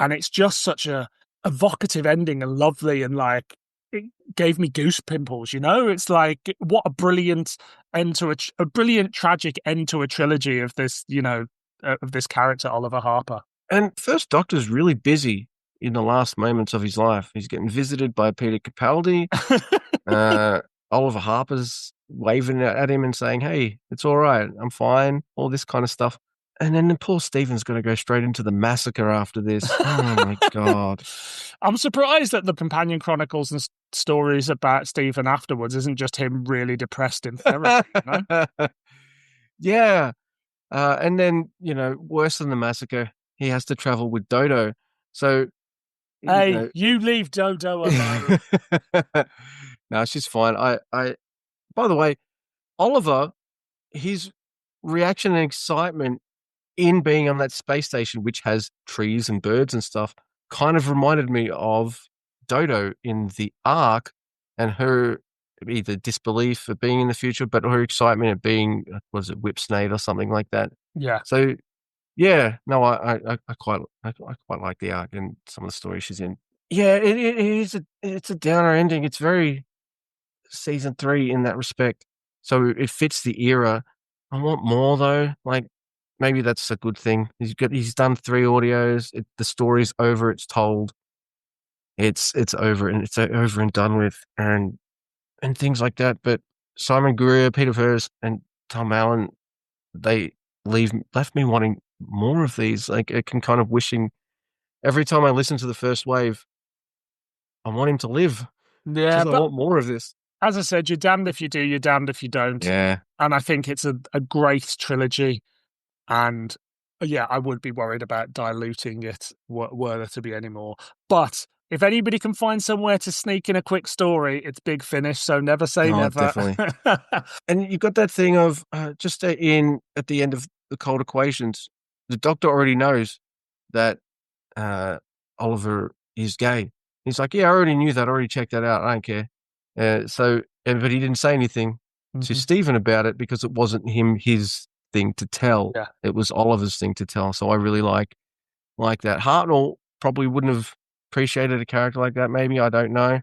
And it's just such a evocative ending and lovely, and like, it gave me goose pimples, It's like, what a brilliant end to a brilliant tragic end to a trilogy of this, of this character, Oliver Harper. And First Doctor's really busy in the last moments of his life. He's getting visited by Peter Capaldi. Oliver Harper's waving at him and saying, "Hey, it's all right. I'm fine." All this kind of stuff. And then poor Stephen's going to go straight into the massacre after this. Oh, my God. I'm surprised that the Companion Chronicles and stories about Stephen afterwards isn't just him really depressed in therapy. Yeah. And then, worse than the massacre, he has to travel with Dodo. So, hey, you leave Dodo alone. No, she's fine. By the way, Oliver, his reaction and excitement in being on that space station, which has trees and birds and stuff, kind of reminded me of Dodo in the Ark, and her either disbelief of being in the future, but her excitement at being, was it Whipsnade or something like that? Yeah. So, yeah, no, I quite like the Ark and some of the stories she's in. Yeah, it's a downer ending. It's very season 3 in that respect. So it fits the era. I want more though. Like, maybe that's a good thing. He's done 3 audios. The story's over. It's told. It's over, and it's over and done with, and things like that. But Simon Guerrier, Peter Purves, and Tom Allen, they left me wanting more of these. Like, I can kind of wishing every time I listen to the first wave, I want him to live. Yeah, but I want more of this. As I said, you're damned if you do, you're damned if you don't. Yeah. And I think it's a great trilogy. And yeah, I would be worried about diluting it were there to be any more. But if anybody can find somewhere to sneak in a quick story, it's Big Finish. So never say never. Definitely. And you've got that thing of just at the end of the Cold Equations, the Doctor already knows that Oliver is gay. He's like, yeah, I already knew that. I already checked that out. I don't care. But he didn't say anything to Stephen about it because it wasn't his thing to tell. Yeah. It was Oliver's thing to tell. So I really like that. Hartnell probably wouldn't have appreciated a character like that. Maybe, I don't know.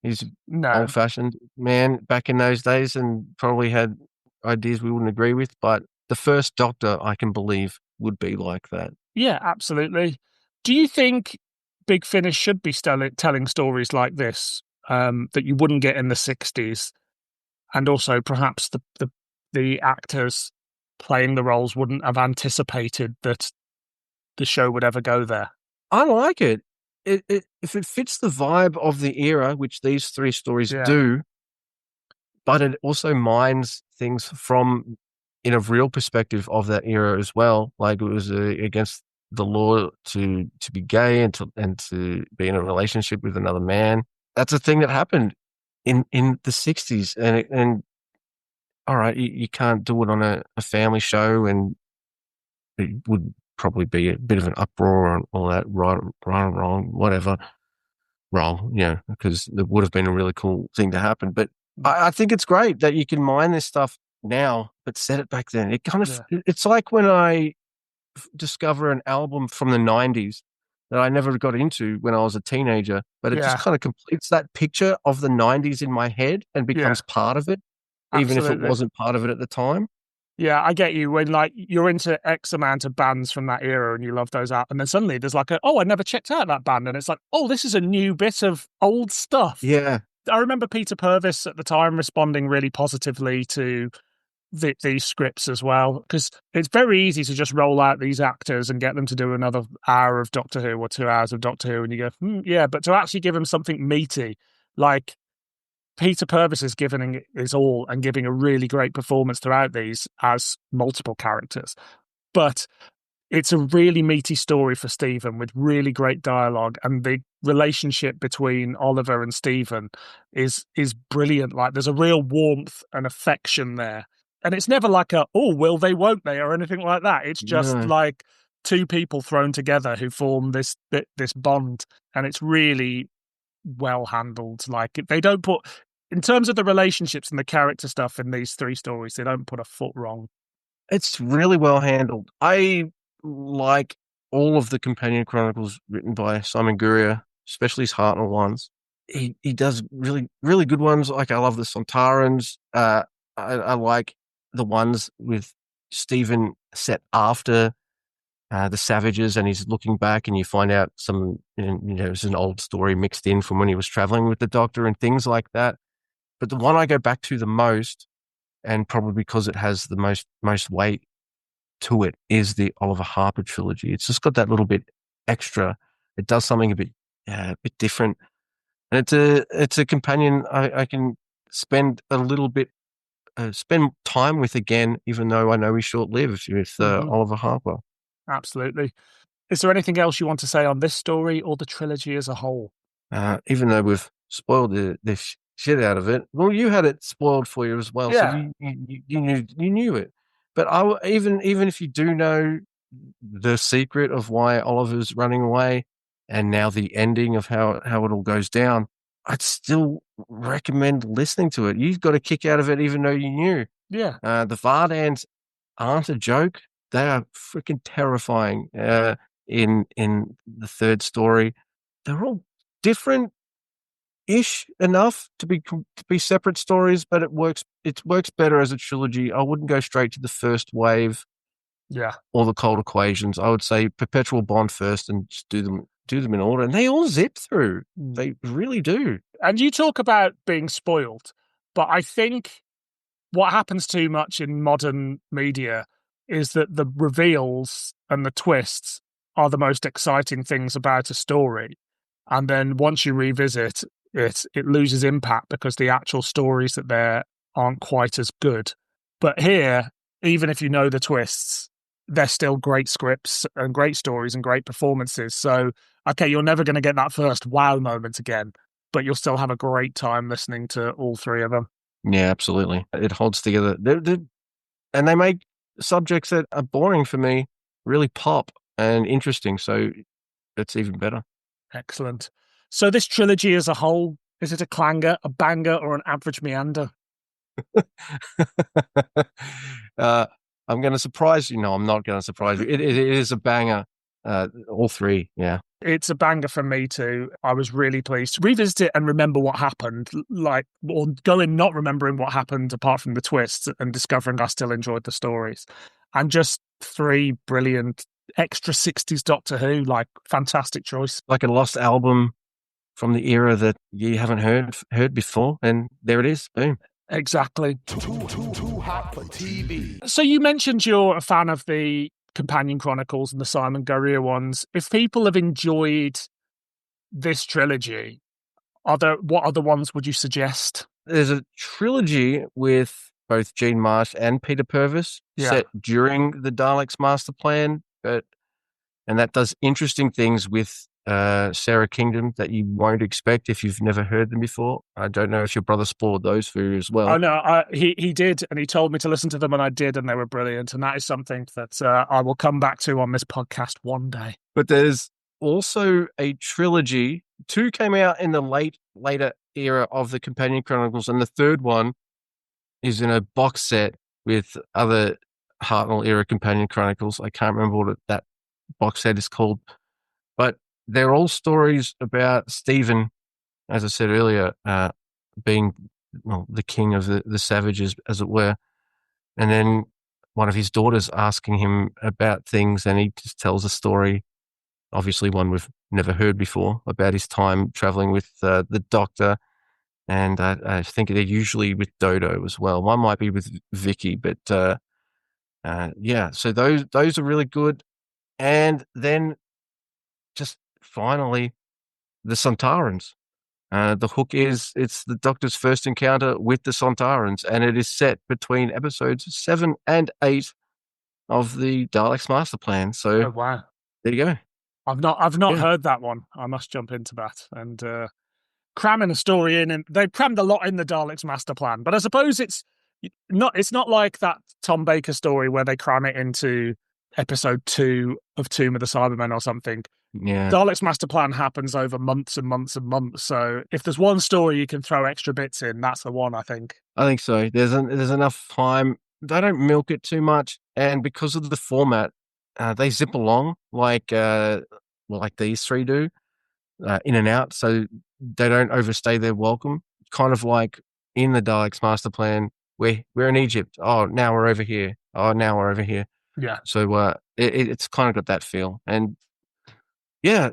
He's old-fashioned man back in those days and probably had ideas we wouldn't agree with. But the first Doctor, I can believe, would be like that. Yeah, absolutely. Do you think Big Finish should be telling stories like this that you wouldn't get in the 60s? And also perhaps the actors playing the roles wouldn't have anticipated that the show would ever go there. I like it. If it fits the vibe of the era, which these three stories do, but it also mines things from in a real perspective of that era as well. Like it was against the law to be gay and to be in a relationship with another man. That's a thing that happened in the 60s. And all right, you can't do it on a family show, and it would probably be a bit of an uproar and all that, right or wrong, whatever. Wrong, yeah, because it would have been a really cool thing to happen. But I think it's great that you can mine this stuff now, but set it back then. It kind of, it's like when I discover an album from the 90s that I never got into when I was a teenager, but it just kind of completes that picture of the 90s in my head and becomes part of it, even if it wasn't part of it at the time. Yeah, I get you. When like you're into X amount of bands from that era and you love those out, and then suddenly there's like I never checked out that band, and it's like, oh, this is a new bit of old stuff. Yeah, I remember Peter Purves at the time responding really positively to these scripts as well, because it's very easy to just roll out these actors and get them to do another hour of Doctor Who or 2 hours of Doctor Who, and you go, yeah, but to actually give them something meaty, like Peter Purves is giving his all and giving a really great performance throughout these as multiple characters. But it's a really meaty story for Stephen with really great dialogue, and the relationship between Oliver and Stephen is brilliant. Like there's a real warmth and affection there. And it's never like will they, won't they, or anything like that. It's just like two people thrown together who form this bond, and it's really well handled. Like they don't put, in terms of the relationships and the character stuff in these three stories, they don't put a foot wrong. It's really well handled. I like all of the Companion Chronicles written by Simon Guerrier, especially his Hartnell ones. He does really, really good ones. Like I love the Sontarans. I like the ones with Stephen set after the Savages, and he's looking back and you find out some, it's an old story mixed in from when he was traveling with the Doctor and things like that. But the one I go back to the most, and probably because it has the most weight to it, is the Oliver Harper trilogy. It's just got that little bit extra. It does something a bit different, and it's a companion I can spend a little bit spend time with again, even though I know he's short-lived with Oliver Harper. Absolutely. Is there anything else you want to say on this story or the trilogy as a whole? Even though we've spoiled the shit out of it, well, you had it spoiled for you as well, so you knew it. But even if you do know the secret of why Oliver's running away, and now the ending of how it all goes down, I'd still recommend listening to it. You've got a kick out of it, even though you knew. Yeah. The Vardans aren't a joke. They are freaking terrifying. In the third story, they're all different-ish enough to be separate stories, but it works better as a trilogy. I wouldn't go straight to the first wave, or the Cold Equations. I would say Perpetual Bond first, and just do them in order, and they all zip through. They really do. And you talk about being spoiled, but I think what happens too much in modern media is that the reveals and the twists are the most exciting things about a story. And then once you revisit it, it loses impact because the actual stories that there aren't quite as good. But here, even if you know the twists, they're still great scripts and great stories and great performances. So, okay, you're never going to get that first wow moment again, but you'll still have a great time listening to all three of them. Yeah, absolutely. It holds together. And they make subjects that are boring for me really pop and interesting. So it's even better. Excellent. So this trilogy as a whole, is it a clanger, a banger, or an average meander? I'm going to surprise you. No, I'm not going to surprise you. It is a banger. All three, yeah. It's a banger for me too. I was really pleased to revisit it and remember what happened, or go in not remembering what happened apart from the twists and discovering I still enjoyed the stories. And just three brilliant extra 60s Doctor Who, fantastic choice. Like a lost album from the era that you haven't heard before, and there it is. Boom. Exactly. Too hot for TV. So you mentioned you're a fan of the Companion Chronicles and the Simon Guerrier ones. If people have enjoyed this trilogy, what other ones would you suggest? There's a trilogy with both Gene Marsh and Peter Purves set during the Daleks' master plan, and that does interesting things with Sarah Kingdom that you won't expect if you've never heard them before. I don't know if your brother spoiled those for you as well. Oh no, he did, and he told me to listen to them, and I did, and they were brilliant. And that is something that I will come back to on this podcast one day. But there's also a trilogy. 2 came out in the later era of the Companion Chronicles, and the third one is in a box set with other Hartnell era Companion Chronicles. I can't remember what that box set is called, but they're all stories about Stephen, as I said earlier, being the king of the savages, as it were, and then one of his daughters asking him about things, and he just tells a story, obviously one we've never heard before, about his time traveling with the Doctor, and I think they're usually with Dodo as well. One might be with Vicky, but yeah, so those are really good. And then just finally, the Sontarans. The hook is it's the Doctor's first encounter with the Sontarans, and it is set between episodes 7 and 8 of the Daleks Master Plan. So, oh wow, there you go. I've not heard that one. I must jump into that and cramming a story in, and they've crammed a lot in the Daleks Master Plan. But I suppose it's not like that Tom Baker story where they cram it into episode 2 of Tomb of the Cybermen or something. Yeah. Daleks Master Plan happens over months and months and months. So if there's one story you can throw extra bits in, that's the one, I think. I think so. There's enough time. They don't milk it too much, and because of the format, they zip along like these 3 do, in and out, so they don't overstay their welcome. Kind of like in the Daleks Master Plan, we're in Egypt. Oh, now we're over here. Oh, now we're over here. Yeah. So it's kind of got that feel, and yeah,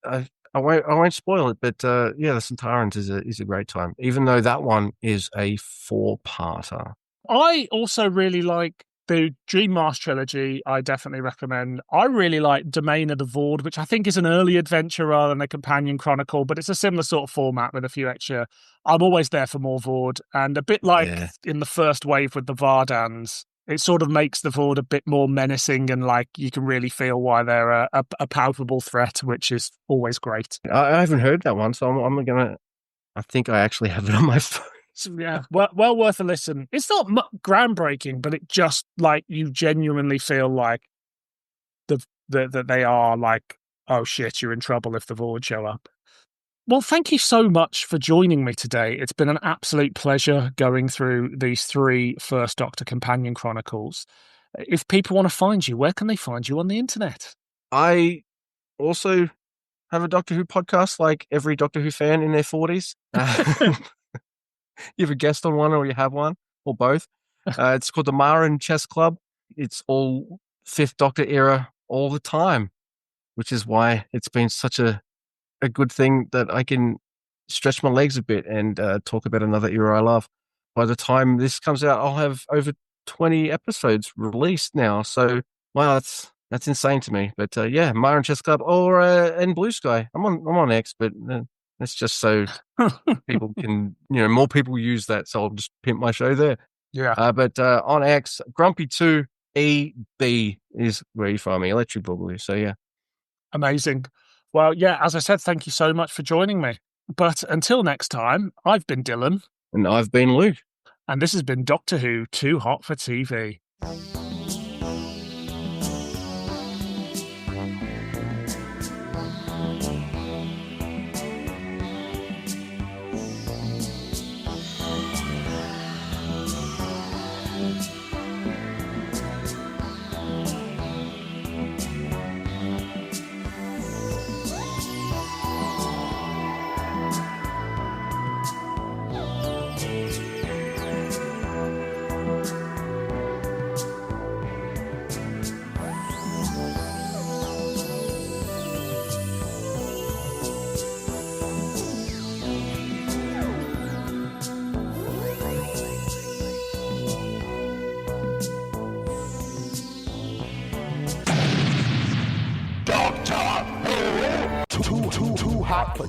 I won't spoil it, but yeah, the Sontarans is a great time, even though that one is a 4-parter. I also really like the Dream Marsh trilogy. I definitely recommend. I really like Domain of the Void, which I think is an early adventure rather than a Companion Chronicle, but it's a similar sort of format with a few extra. I'm always there for more Void, and a bit like in the first wave with the Vardans, it sort of makes the Void a bit more menacing, and like you can really feel why they're a palpable threat, which is always great. I haven't heard that one, so I think I actually have it on my phone. Yeah, well worth a listen. It's not groundbreaking, but it just like you genuinely feel like that they are like, oh shit, you're in trouble if the Void show up. Well, thank you so much for joining me today. It's been an absolute pleasure going through these 3 First Doctor Companion Chronicles. If people want to find you, where can they find you on the internet? I also have a Doctor Who podcast, like every Doctor Who fan in their 40s. You have a guest on one, or you have one, or both. It's called the Marin Chess Club. It's all 5th Doctor era all the time, which is why it's been such a good thing that I can stretch my legs a bit and talk about another era I love. By the time this comes out, I'll have over 20 episodes released now. So, wow, that's insane to me. But yeah, Marin Chess Club or and Blue Sky. I'm on X, but that's just so people can, more people use that. So I'll just pimp my show there. Yeah. But on X, Grumpy2EB is where you find me, Electric Boogaloo. So yeah. Amazing. Well, yeah, as I said, thank you so much for joining me. But until next time, I've been Dylan. And I've been Luke. And this has been Doctor Who Too Hot for TV.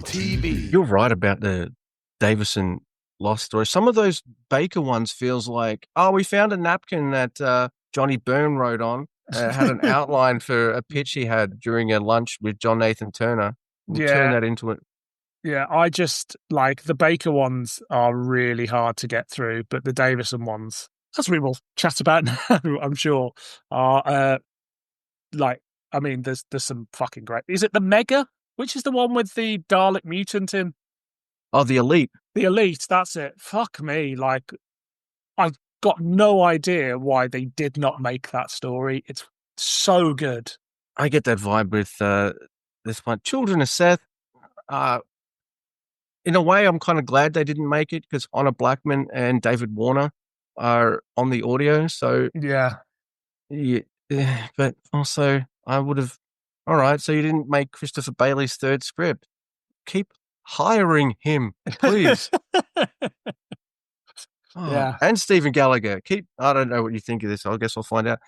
TV. You're right about the Davison lost story. Some of those Baker ones feels like, oh, we found a napkin that Johnny Byrne wrote on. Had an outline for a pitch he had during a lunch with John Nathan Turner. We'll turn that into it. Yeah, I just like the Baker ones are really hard to get through, but the Davison ones, as we will chat about now, I'm sure, are I mean, there's some fucking great. Is it the Mega? Which is the one with the Dalek mutant in? Oh, the Elite. The Elite, that's it. Fuck me. Like, I've got no idea why they did not make that story. It's so good. I get that vibe with this one. Children of Seth. In a way, I'm kind of glad they didn't make it because Honor Blackman and David Warner are on the audio. So, yeah. But also, I would have. All right, so you didn't make Christopher Bailey's third script. Keep hiring him, please. Yeah. And Stephen Gallagher. I don't know what you think of this. I guess I'll find out.